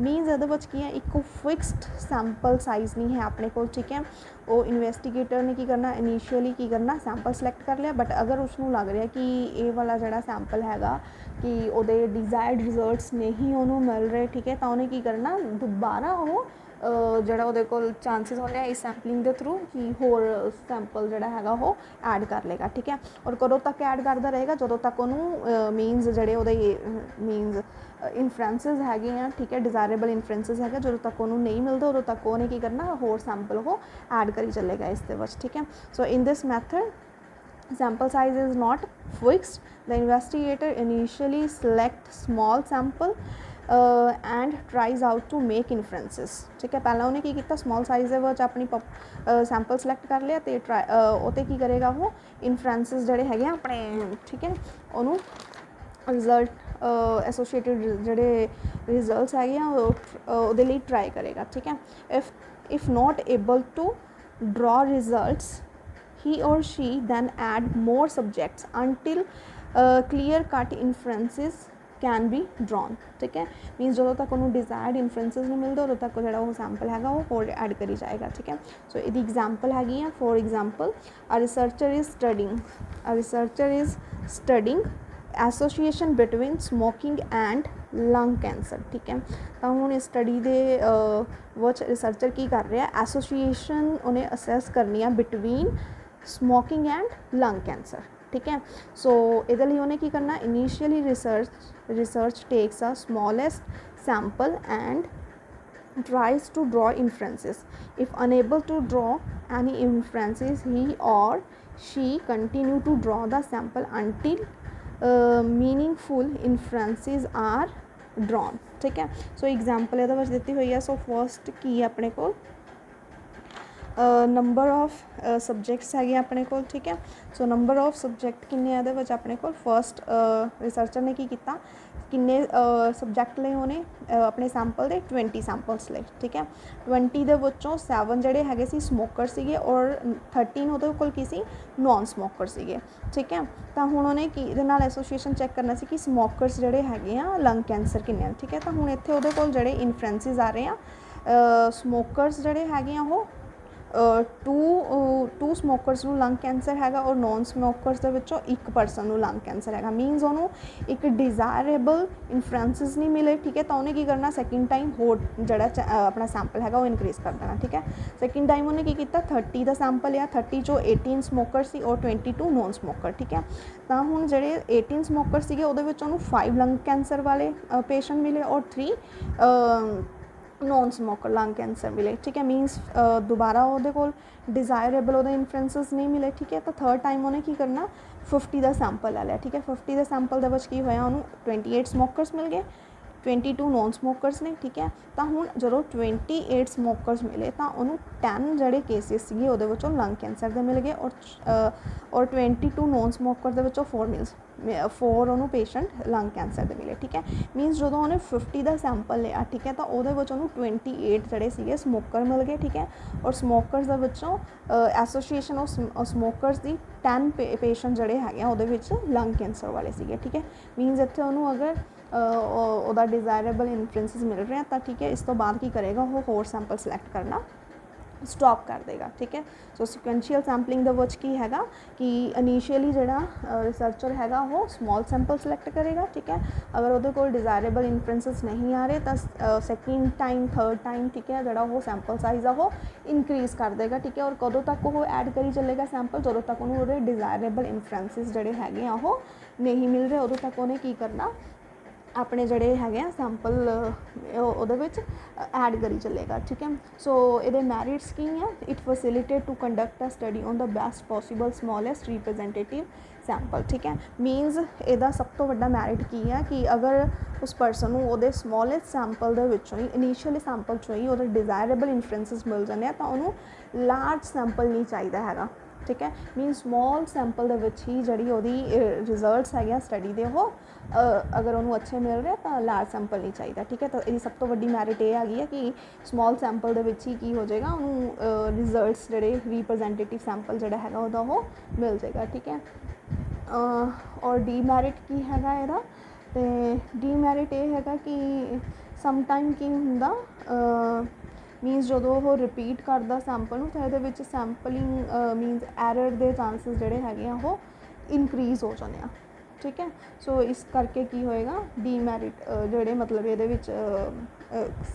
Means ਇਹਦੇ ਵਿੱਚ ਕੀ ਹੈ ਇੱਕ fixed sample size ਨਹੀਂ ਹੈ ਆਪਣੇ ਕੋਲ। ਠੀਕ ਹੈ। ਉਹ ਇਨਵੈਸਟੀਗੇਟਰ ਨੇ ਕੀ ਕਰਨਾ ਇਨੀਸ਼ੀਅਲੀ ਕੀ ਕਰਨਾ ਸੈਂਪਲ ਸਿਲੈਕਟ ਕਰ ਲਿਆ, ਬਟ ਅਗਰ ਉਸਨੂੰ ਲੱਗ ਰਿਹਾ ਕਿ ਇਹ ਵਾਲਾ ਜਿਹੜਾ ਸੈਂਪਲ ਹੈਗਾ ਕਿ ਉਹਦੇ ਡਿਜ਼ਾਇਰਡ ਰਿਜ਼ਲਟਸ ਨਹੀਂ ਉਹਨੂੰ ਮਿਲ ਰਹੇ, ਠੀਕ ਹੈ, ਤਾਂ ਉਹਨੇ ਕੀ ਕਰਨਾ ਦੁਬਾਰਾ ਉਹ ਜਿਹੜਾ ਉਹਦੇ ਕੋਲ ਚਾਂਸਿਸ ਹੁੰਦੇ ਆ ਇਸ ਸੈਂਪਲਿੰਗ ਦੇ ਥਰੂ ਕਿ ਹੋਰ ਸੈਂਪਲ ਜਿਹੜਾ ਹੈਗਾ ਉਹ ਐਡ ਕਰ ਲਏਗਾ। ਠੀਕ ਹੈ। ਔਰ ਕਦੋਂ ਤੱਕ ਐਡ ਕਰਦਾ ਰਹੇਗਾ ਜਦੋਂ ਤੱਕ ਉਹਨੂੰ ਮੀਨਸ ਜਿਹੜੇ ਉਹਦੇ ਮੀਨਸ ਇਨਫਰੈਂਸਿਸ ਹੈਗੇ ਆ, ਠੀਕ ਹੈ, ਡਿਜ਼ਾਇਰੇਬਲ ਇਨਫਰੈਂਸਿਸ ਹੈਗੇ, ਜਦੋਂ ਤੱਕ ਉਹਨੂੰ ਨਹੀਂ ਮਿਲਦਾ ਉਦੋਂ ਤੱਕ ਉਹਨੇ ਕੀ ਕਰਨਾ ਹੋਰ ਸੈਂਪਲ ਉਹ ਐਡ ਕਰੀ ਚੱਲੇਗਾ ਇਸ ਦੇ ਵਿੱਚ। ਠੀਕ ਹੈ। ਸੋ ਇਨ ਦਿਸ method sample size is not fixed. The investigator initially select small sample and tries out to make inferences. ठीक है। पहला उन्हें की किया small size है वो अपनी sample select कर लिया तो try उते की करेगा वो inferences जड़े है गए अपने, ठीक है, उन्होंने रिजल्ट एसोसिएटेड जड़े रिजल्ट्स है गए उहदे लिए ट्राई करेगा। ठीक है। if not able to draw results he or she then add more subjects until clear cut inferences can be drawn. ठीक है। मीनस जो तक उन्होंने डिजायर्ड इनफ्रेंसिस नहीं मिलते उदों तक जो वो सैंपल है वो होर ऐड करी जाएगा। ठीक है। सो ये एग्जाम्पल हैगी है for example a researcher is studying association between smoking and lung cancer. ठीक है। तो हूँ इस स्टडी के विच रिसर्चर की कर रहा है एसोसीएशन उन्हें असैस करनी है between smoking and lung cancer. ठीक है। सो इहदे लई उन्हें की करना initially research takes a smallest sample and tries to draw inferences. If unable to draw any inferences he or she continue to draw the sample until meaningful inferences are drawn. ठीक है। So example ਇਹਦੇ ਵਿੱਚ ਦਿੱਤੀ ਹੋਈ ਹੈ। So first की है अपने को नंबर ऑफ सबजैक्ट्स है अपने को। ठीक है। सो नंबर ऑफ सबजैक्ट किन्ने ਇਹਦੇ ਵਿੱਚ ਆਪਣੇ ਕੋਲ फर्स्ट रिसर्चर ने की किया किन्ने सबजैक्ट लिए उन्हें अपने सैंपल दे 20 सैंपल्स लिए। ठीक है। 20 ਦੇ ਵਿੱਚੋਂ 7 ਜਿਹੜੇ ਹੈਗੇ ਸੀ ਸਮੋਕਰ ਸੀਗੇ ਔਰ 13 ਉਹਦੇ ਕੋਲ ਕੀ ਸੀ ਨੌਨ ਸਮੋਕਰ ਸੀਗੇ। ਠੀਕ ਹੈ। ਤਾਂ ਹੁਣ ਉਹਨੇ ਕੀ ਇਹਦੇ ਨਾਲ ਐਸੋਸੀਏਸ਼ਨ ਚੈੱਕ ਕਰਨਾ ਸੀ ਕਿ ਸਮੋਕਰਸ ਜਿਹੜੇ ਹੈਗੇ ਆ ਲੰਗ ਕੈਂਸਰ ਕਿੰਨੇ ਆ। ਠੀਕ ਹੈ। ਤਾਂ ਹੁਣ ਇੱਥੇ ਉਹਦੇ ਕੋਲ ਜਿਹੜੇ ਇਨਫਰੈਂਸਿਸ ਆ ਰਹੇ ਆ ਸਮੋਕਰਸ ਜਿਹੜੇ ਹੈਗੇ ਆ ਉਹ टू ਸਮੋਕਰਸ ਨੂੰ ਲੰਗ ਕੈਂਸਰ ਹੈਗਾ ਔਰ ਨੌਨ ਸਮੋਕਰਸ ਦੇ ਵਿੱਚੋਂ ਇੱਕ ਪਰਸਨ ਨੂੰ ਲੰਗ ਕੈਂਸਰ ਹੈਗਾ। ਮੀਨਸ ਉਹਨੂੰ ਇੱਕ ਡਿਜ਼ਾਇਰੇਬਲ ਇਨਫਰੈਂਸਿਸ ਨਹੀਂ ਮਿਲੇ। ਠੀਕ ਹੈ। ਤਾਂ ਉਹਨੇ ਕੀ ਕਰਨਾ ਸੈਕਿੰਡ ਟਾਈਮ ਹੋਰ ਜਿਹੜਾ ਆਪਣਾ ਸੈਂਪਲ ਹੈਗਾ ਉਹ ਇਨਕਰੀਜ਼ ਕਰ ਦੇਣਾ। ਠੀਕ ਹੈ। ਸੈਕਿੰਡ ਟਾਈਮ ਉਹਨੇ ਕੀ ਕੀਤਾ 30 ਦਾ ਸੈਂਪਲ ਲਿਆ, 30 ਚੋਂ 18 ਸਮੋਕਰ ਸੀ ਔਰ 22 ਨੌਨ ਸਮੋਕਰ। ਠੀਕ ਹੈ। ਤਾਂ ਹੁਣ ਜਿਹੜੇ 18 ਸਮੋਕਰ ਸੀਗੇ ਉਹਦੇ ਵਿੱਚ ਉਹਨੂੰ 5 ਲੰਗ ਕੈਂਸਰ ਵਾਲੇ ਪੇਸ਼ੈਂਟ ਮਿਲੇ ਔਰ 3 नॉन स्मोकर लंग कैंसर मिले, ठीक है। मीनस दोबारा ਉਹਦੇ ਕੋਲ डिजायरेबल ਉਹਦੇ ਇਨਫਲੂਐਂਸਸ नहीं मिले, ठीक है। तो थर्ड टाइम ਉਹਨੇ ਕੀ करना 50 ਦਾ सैंपल ले लिया, ठीक है। 50 ਦੇ सैंपल ਦੇ ਵਿੱਚ ਕੀ ਹੋਇਆ ਉਹਨੂੰ 28 ਸਮੋਕਰਸ ਮਿਲ ਗਏ, 22 ਨੋਨ ਸਮੋਕਰਸ ਨੇ, ਠੀਕ ਹੈ। ਤਾਂ ਹੁਣ ਜਦੋਂ 28 ਸਮੋਕਰਸ ਮਿਲੇ ਤਾਂ ਉਹਨੂੰ 10 ਜਿਹੜੇ ਕੇਸਿਸ ਸੀਗੇ ਉਹਦੇ ਵਿੱਚੋਂ ਲੰਗ ਕੈਂਸਰ ਦੇ ਮਿਲ ਗਏ, ਔਰ 22 ਨੋਨ ਸਮੋਕਰ ਦੇ ਵਿੱਚੋਂ 4 ਉਹਨੂੰ ਪੇਸ਼ੈਂਟ ਲੰਗ ਕੈਂਸਰ ਦੇ ਮਿਲੇ, ਠੀਕ ਹੈ। ਮੀਨਸ ਜਦੋਂ ਉਹਨੇ 50 ਦਾ ਸੈਂਪਲ ਲਿਆ, ਠੀਕ ਹੈ, ਤਾਂ ਉਹਦੇ ਵਿੱਚ ਉਹਨੂੰ 28 ਜਿਹੜੇ ਸੀਗੇ ਸਮੋਕਰ ਮਿਲ ਗਏ, ਠੀਕ ਹੈ। ਔਰ ਸਮੋਕਰਸ ਦੇ ਵਿੱਚੋਂ ਐਸੋਸੀਏਸ਼ਨ ਆਫ ਸਮੋਕਰਸ ਦੀ 10 ਪੇਸ਼ੈਂਟ ਜਿਹੜੇ ਹੈਗੇ ਆ ਉਹਦੇ ਵਿੱਚ ਲੰਗ ਕੈਂਸਰ ਵਾਲੇ ਸੀਗੇ, ਠੀਕ ਹੈ। ਮੀਨਸ ਇੱਥੇ ਉਹਨੂੰ ਅਗਰ ਉਹਦਾ ਡਿਜ਼ਾਇਰੇਬਲ ਇਨਫਲੂਐਂਸਸ ਮਿਲ ਰਿਹਾ ਤਾਂ ਠੀਕ ਹੈ, ਇਸ ਤੋਂ ਬਾਅਦ ਕੀ ਕਰੇਗਾ ਉਹ ਹੋਰ ਸੈਂਪਲ ਸਿਲੈਕਟ ਕਰਨਾ ਸਟॉप कर देगा, ठीक है। सो सिक्वेंशियल सैंपलिंग ਦੇ ਵਿੱਚ ਕੀ ਹੈਗਾ ਕਿ ਇਨੀਸ਼ੀਅਲੀ ਜਿਹੜਾ ਰਿਸਰਚਰ ਹੈਗਾ ਉਹ ਸਮੋਲ ਸੈਂਪਲ ਸਿਲੈਕਟ ਕਰੇਗਾ, ਠੀਕ ਹੈ। ਅਗਰ ਉਹਦੇ ਕੋਲ ਡਿਜ਼ਾਇਰੇਬਲ ਇਨਫਲੂਐਂਸਸ ਨਹੀਂ ਆ ਰਹੇ ਤਾਂ ਸੈਕਿੰਡ ਟਾਈਮ ਥਰਡ ਟਾਈਮ, ਠੀਕ ਹੈ, ਜਿਹੜਾ ਉਹ ਸੈਂਪਲ ਸਾਈਜ਼ ਆ ਉਹ ਇਨਕਰੀਜ਼ ਕਰ ਦੇਗਾ, ਠੀਕ ਹੈ। ਔਰ ਕਦੋਂ ਤੱਕ ਉਹ ਐਡ ਕਰੀ ਚੱਲੇਗਾ ਸੈਂਪਲ, ਜਦੋਂ ਤੱਕ ਉਹਨੂੰ ਉਹਦੇ ਡਿਜ਼ਾਇਰੇਬਲ ਇਨਫਲੂਐਂਸਸ ਜਿਹੜੇ ਹੈਗੇ ਆ ਉਹ ਨਹੀਂ ਮਿਲ ਰਹੇ, ਉਦੋਂ ਤੱਕ ਉਹਨੇ ਕੀ ਕਰਨਾ ਆਪਣੇ ਜਿਹੜੇ ਹੈਗੇ ਆ ਸੈਂਪਲ ਉਹਦੇ ਵਿੱਚ ਐਡ ਕਰੀ ਚੱਲੇਗਾ, ਠੀਕ ਹੈ। ਸੋ ਇਹਦੇ ਮੈਰਿਟਸ ਕੀ ਆ, it facilitate to conduct a study on the best possible smallest representative sample, ਠੀਕ ਹੈ। ਮੀਨਸ ਇਹਦਾ ਸਭ ਤੋਂ ਵੱਡਾ ਮੈਰਿਟ ਕੀ ਹੈ ਕਿ ਅਗਰ ਉਸ ਪਰਸਨ ਨੂੰ ਉਹਦੇ ਸਮੋਲੈਸਟ ਸੈਂਪਲ ਦੇ ਵਿੱਚੋਂ ਹੀ ਇਨੀਸ਼ੀਅਲੀ ਸੈਂਪਲ 'ਚੋਂ ਹੀ ਉਹਦੇ ਡਿਜ਼ਾਇਰੇਬਲ ਇਨਫਲੂਐਂਸਸ ਮਿਲ ਜਾਂਦੇ ਆ ਤਾਂ ਉਹਨੂੰ ਲਾਰਜ ਸੈਂਪਲ ਨਹੀਂ ਚਾਹੀਦਾ ਹੈਗਾ, ਠੀਕ ਹੈ। ਮੀਨ ਸਮੋਲ ਸੈਂਪਲ ਦੇ ਵਿੱਚ ਹੀ ਜਿਹੜੀ ਉਹਦੀ ਰਿਜ਼ਲਟਸ ਹੈਗੇ ਆ ਸਟੱਡੀ ਦੇ ਉਹ ਅਗਰ ਉਹਨੂੰ ਅੱਛੇ ਮਿਲ ਰਹੇ ਤਾਂ ਲਾਰਜ ਸੈਂਪਲ ਨਹੀਂ ਚਾਹੀਦਾ, ਠੀਕ ਹੈ। ਤਾਂ ਇਹਦੀ ਸਭ ਤੋਂ ਵੱਡੀ ਮੈਰਿਟ ਇਹ ਹੈਗੀ ਹੈ ਕਿ ਸਮੋਲ ਸੈਂਪਲ ਦੇ ਵਿੱਚ ਹੀ ਕੀ ਹੋ ਜਾਏਗਾ ਉਹਨੂੰ ਰਿਜ਼ਲਟਸ ਜਿਹੜੇ ਰੀਪ੍ਰੈਜ਼ੈਂਟੇਟਿਵ ਸੈਂਪਲ ਜਿਹੜਾ ਹੈਗਾ ਉਹਦਾ ਉਹ ਮਿਲ ਜਾਏਗਾ, ਠੀਕ ਹੈ। ਔਰ ਡੀਮੈਰਿਟ ਕੀ ਹੈਗਾ ਇਹਦਾ, ਅਤੇ ਡੀਮੈਰਿਟ ਇਹ ਹੈਗਾ ਕਿ ਸਮ ਟਾਈਮ ਕੀ ਹੁੰਦਾ ਮੀਨਸ ਜਦੋਂ ਉਹ ਰਿਪੀਟ ਕਰਦਾ ਸੈਂਪਲ ਨੂੰ ਤਾਂ ਇਹਦੇ ਵਿੱਚ ਸੈਂਪਲਿੰਗ ਮੀਨਸ ਐਰਰ ਦੇ ਚਾਂਸਿਸ ਜਿਹੜੇ ਹੈਗੇ ਆ ਉਹ ਇਨਕਰੀਜ਼ ਹੋ ਜਾਂਦੇ ਆ, ਠੀਕ ਹੈ। ਸੋ ਇਸ ਕਰਕੇ ਕੀ ਹੋਏਗਾ ਡੀਮੈਰਿਟ ਜਿਹੜੇ ਮਤਲਬ ਇਹਦੇ ਵਿੱਚ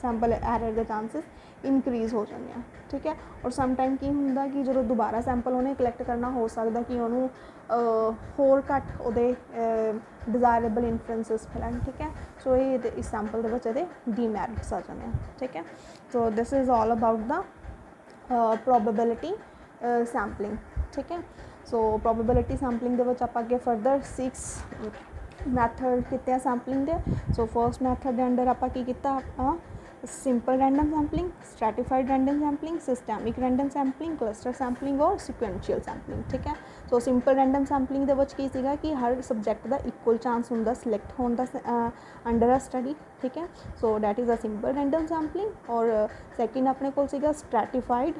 ਸੈਂਪਲ ਐਰਰ ਦੇ ਚਾਂਸਿਸ ਇਨਕਰੀਜ਼ ਹੋ ਜਾਂਦੇ ਆ, ਠੀਕ ਹੈ। ਔਰ ਸਮ ਟਾਈਮ ਕੀ ਹੁੰਦਾ ਕਿ ਜਦੋਂ ਦੁਬਾਰਾ ਸੈਂਪਲ ਉਹਨੇ ਕਲੈਕਟ ਕਰਨਾ ਹੋ ਸਕਦਾ ਕਿ ਉਹਨੂੰ ਹੋਰ ਘੱਟ ਉਹਦੇ ਡਿਜ਼ਾਇਰੇਬਲ ਇਨਫਲੂਐਂਸਸ ਮਿਲਣ, ਠੀਕ ਹੈ। ਸੋ ਇਹ ਇਸ ਸੈਂਪਲ ਦੇ ਵਿੱਚ ਇਹਦੇ ਡੀਮੈਰਿਟਸ ਆ ਜਾਂਦੇ ਆ, ਠੀਕ ਹੈ। So this is all about the probability sampling, ਠੀਕ ਹੈ। ਸੋ ਪ੍ਰੋਬੇਬਿਲਿਟੀ ਸੈਂਪਲਿੰਗ ਦੇ ਵਿੱਚ ਆਪਾਂ ਅੱਗੇ ਫਰਦਰ 6 ਮੈਥਡ ਕੀਤੇ ਆ ਸੈਂਪਲਿੰਗ ਦੇ। ਸੋ ਫਸਟ ਮੈਥਡ ਦੇ ਅੰਡਰ ਆਪਾਂ ਕੀ ਕੀਤਾ, ਆਪਾਂ simple random sampling, stratified random sampling, systemic random sampling, cluster sampling ਔਰ ਸਿਕੁਐਂਸ਼ੀਅਲ ਸੈਂਪਲਿੰਗ, ਠੀਕ ਹੈ। ਸੋ ਸਿੰਪਲ ਰੈਂਡਮ ਸੈਂਪਲਿੰਗ ਦੇ ਵਿੱਚ ਕੀ ਸੀਗਾ ਕਿ ਹਰ ਸਬਜੈਕਟ ਦਾ ਇਕੁਅਲ ਚਾਂਸ ਹੁੰਦਾ ਸਿਲੈਕਟ ਹੋਣ ਦਾ ਅੰਡਰ ਅ ਸਟੱਡੀ, ਠੀਕ ਹੈ। So that is a simple random sampling. ਔਰ ਸੈਕਿੰਡ ਆਪਣੇ ਕੋਲ ਸੀਗਾ ਸਟ੍ਰੈਟੀਫਾਈਡ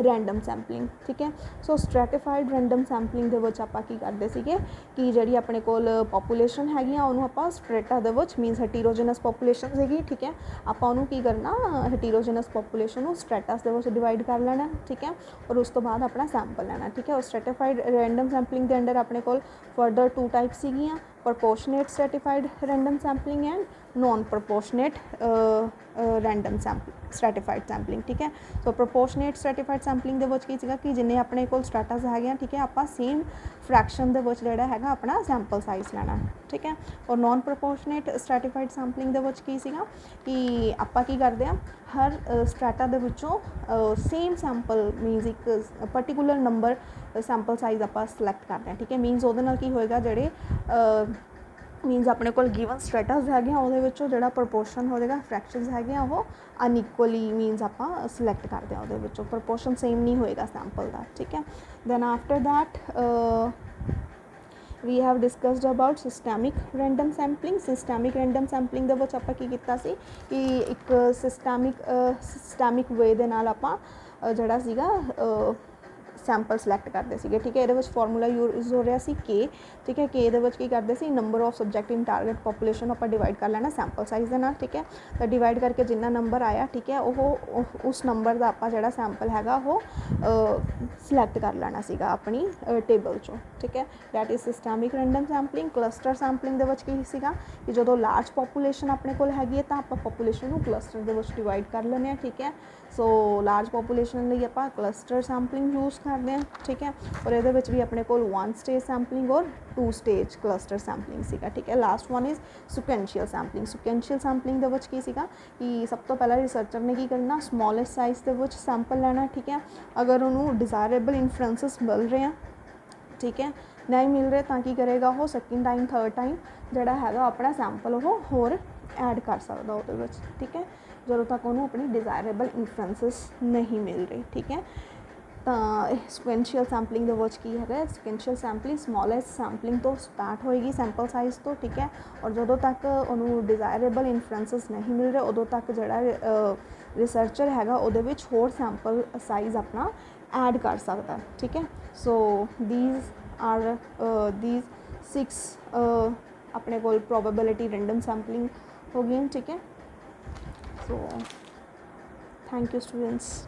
ਰੈਂਡਮ ਸੈਂਪਲਿੰਗ, ਠੀਕ ਹੈ। ਸੋ ਸਟ੍ਰੈਟੀਫਾਈਡ ਰੈਂਡਮ ਸੈਂਪਲਿੰਗ ਦੇ ਵਿੱਚ ਆਪਾਂ ਕੀ ਕਰਦੇ ਸੀਗੇ ਕਿ ਜਿਹੜੀ ਆਪਣੇ ਕੋਲ ਪਾਪੂਲੇਸ਼ਨ ਹੈਗੀ ਆ ਉਹਨੂੰ ਆਪਾਂ ਸਟ੍ਰੇਟਾ ਦੇ ਵਿੱਚ ਮੀਨਸ ਹੈਟੀਰੋਜੀਨਸ ਪਾਪੂਲੇਸ਼ਨ ਸੀਗੀ, ਠੀਕ ਹੈ। ਆਪਾਂ ਉਹਨੂੰ ਕੀ ਕਰਨਾ ਹੈਟੀਰੋਜੀਨਸ ਪਾਪੂਲੇਸ਼ਨ ਨੂੰ ਸਟ੍ਰੇਟਸ ਦੇ ਵਿੱਚ ਡਿਵਾਈਡ ਕਰ ਲੈਣਾ, ਠੀਕ ਹੈ। ਔਰ ਉਸ ਤੋਂ ਬਾਅਦ ਆਪਣਾ ਸੈਂਪਲ ਲੈਣਾ, ਠੀਕ ਹੈ। ਔਰ ਸਟ੍ਰੈਟੀਫਾਈਡ ਰੈਂਡਮ ਸੈਂਪਲਿੰਗ ਦੇ ਅੰਡਰ ਆਪਣੇ ਕੋਲ ਫਰਦਰ 2 ਟਾਈਪਸ ਸੀਗੀਆਂ, proportionate stratified random sampling and non proportionate random stratified sampling, ਠੀਕ ਹੈ। ਸੋ ਪ੍ਰੋਪੋਰਸ਼ਨੇਟ ਸਟ੍ਰੈਟੀਫਾਈਡ ਸੈਂਪਲਿੰਗ ਦੇ ਵਿੱਚ ਕੀ ਸੀਗਾ ਕਿ ਜਿੰਨੇ ਆਪਣੇ ਕੋਲ ਸਟ੍ਰੈਟਸ ਹੈਗੇ ਆ, ਠੀਕ ਹੈ, ਆਪਾਂ ਸੇਮ ਫਰੈਕਸ਼ਨ ਦੇ ਵਿੱਚ ਜਿਹੜਾ ਹੈਗਾ ਆਪਣਾ ਸੈਂਪਲ ਸਾਈਜ਼ ਲੈਣਾ, ਠੀਕ ਹੈ। ਔਰ ਨੋਨ ਪ੍ਰੋਪੋਰਸ਼ਨੇਟ ਸਟ੍ਰੈਟੀਫਾਈਡ ਸੈਂਪਲਿੰਗ ਦੇ ਵਿੱਚ ਕੀ ਸੀਗਾ ਕਿ ਆਪਾਂ ਕੀ ਕਰਦੇ ਆ ਹਰ ਸਟ੍ਰੈਟਾ ਦੇ ਵਿੱਚੋਂ ਸੇਮ ਸੈਂਪਲ ਮੀਨਸ ਇੱਕ ਪਰਟੀਕੂਲਰ ਨੰਬਰ ਸੈਂਪਲ ਸਾਈਜ਼ ਆਪਾਂ ਸਿਲੈਕਟ ਕਰਦੇ ਹਾਂ, ਠੀਕ ਹੈ। ਮੀਨਸ ਉਹਦੇ ਨਾਲ ਕੀ ਹੋਏਗਾ ਜਿਹੜੇ ਮੀਨਸ ਆਪਣੇ ਕੋਲ ਗਿਵਨ ਸਟ੍ਰੈਟਸ ਹੈਗੇ ਆ ਉਹਦੇ ਵਿੱਚੋਂ ਜਿਹੜਾ ਪ੍ਰਪੋਰਸ਼ਨ ਹੋ ਜਾਏਗਾ ਫਰੈਕਸ਼ਨਸ ਹੈਗੇ ਆ ਉਹ ਅਨਇਕੁਅਲੀ ਮੀਨਸ ਆਪਾਂ ਸਿਲੈਕਟ ਕਰਦੇ ਹਾਂ, ਉਹਦੇ ਵਿੱਚੋਂ ਪ੍ਰਪੋਰਸ਼ਨ ਸੇਮ ਨਹੀਂ ਹੋਏਗਾ ਸੈਂਪਲ ਦਾ, ਠੀਕ ਹੈ। Then after that we have discussed about systemic random sampling। systemic random sampling ਦੇ ਵਿੱਚ ਆਪਾਂ ਕੀ ਕੀਤਾ ਸੀ ਕਿ ਇੱਕ ਸਿਸਟੈਮਿਕ ਵੇ ਦੇ ਨਾਲ ਆਪਾਂ ਜਿਹੜਾ ਸੀਗਾ ਸੈਂਪਲ ਸਿਲੈਕਟ ਕਰਦੇ ਸੀਗੇ, ਠੀਕ ਹੈ। ਇਹਦੇ ਵਿੱਚ ਫਾਰਮੂਲਾ ਯੂਜ਼ ਹੋ ਰਿਹਾ ਸੀ ਕੇ, ਠੀਕ ਹੈ। ਕੇ ਦੇ ਵਿੱਚ ਕੀ ਕਰਦੇ ਸੀ number of subject in target population ਆਪਾਂ ਡਿਵਾਈਡ ਕਰ ਲੈਣਾ ਸੈਂਪਲ ਸਾਈਜ਼ ਦੇ ਨਾਲ, ਠੀਕ ਹੈ। ਤਾਂ ਡਿਵਾਈਡ ਕਰਕੇ ਜਿੰਨਾ ਨੰਬਰ ਆਇਆ, ਠੀਕ ਹੈ, ਉਹ ਉਸ ਨੰਬਰ ਦਾ ਆਪਾਂ ਜਿਹੜਾ ਸੈਂਪਲ ਹੈਗਾ ਉਹ ਸਿਲੈਕਟ ਕਰ ਲੈਣਾ ਸੀਗਾ ਆਪਣੀ ਟੇਬਲ 'ਚੋਂ, ਠੀਕ ਹੈ। That is systemic random sampling. Cluster sampling ਦੇ ਵਿੱਚ ਕੀ ਸੀਗਾ ਕਿ ਜਦੋਂ ਲਾਰਜ ਪਾਪੂਲੇਸ਼ਨ ਆਪਣੇ ਕੋਲ ਹੈਗੀ ਹੈ ਤਾਂ ਆਪਾਂ ਪਾਪੂਲੇਸ਼ਨ ਨੂੰ ਕਲਸਟਰ ਦੇ ਵਿੱਚ ਡਿਵਾਈਡ ਕਰ ਲੈਂਦੇ ਹਾਂ, ਠੀਕ ਹੈ। ਸੋ ਲਾਰਜ ਪਾਪੂਲੇਸ਼ਨ ਲਈ ਆਪਾਂ ਕਲਸਟਰ ਸੈਂਪਲਿੰਗ ਯੂਜ਼ ਕਰ करते हैं, ठीक है। और ये भी अपने को 1 स्टेज सैंपलिंग और 2 स्टेज क्लस्टर सैंपलिंग सीगा, ठीक है। Last one is sequential sampling. Sequential sampling दे विच की सीगा कि सब तो पहला रिसर्चर ने की करना, स्मॉलेस्ट साइज़ दे विच सैंपल लेना, ठीक है। अगर उन्होंने डिज़ायरेबल इन्फ्रेंसिस मिल रहे हैं, ठीक है, नहीं मिल रहे तो की करेगा वो सैकेंड टाइम थर्ड टाइम जोड़ा है अपना सैंपल वो होर ऐड कर सकता वो, ठीक है, जो तक उन्होंने अपनी डिज़ायरेबल इन्फ्रेंसिस नहीं मिल रही, ठीक है। तो सिक्वेंशियल सैंपलिंग की है, सिक्वेंशियल सैंपलिंग स्मॉलेस्ट सैंपलिंग तो स्टार्ट होएगी सैंपल साइज़ तो, ठीक है। और जो तक उन्होंने डिज़ायरेबल इन्फ्रेंसिस नहीं मिल रहे उदों तक जोड़ा रिसर्चर है होर सैंपल साइज़ अपना ऐड कर सकता है, ठीक है। सो दीज आर दीज 6 अपने को प्रोबेबिलिटी रैंडम सैंपलिंग हो गई, ठीक है। So thank you students.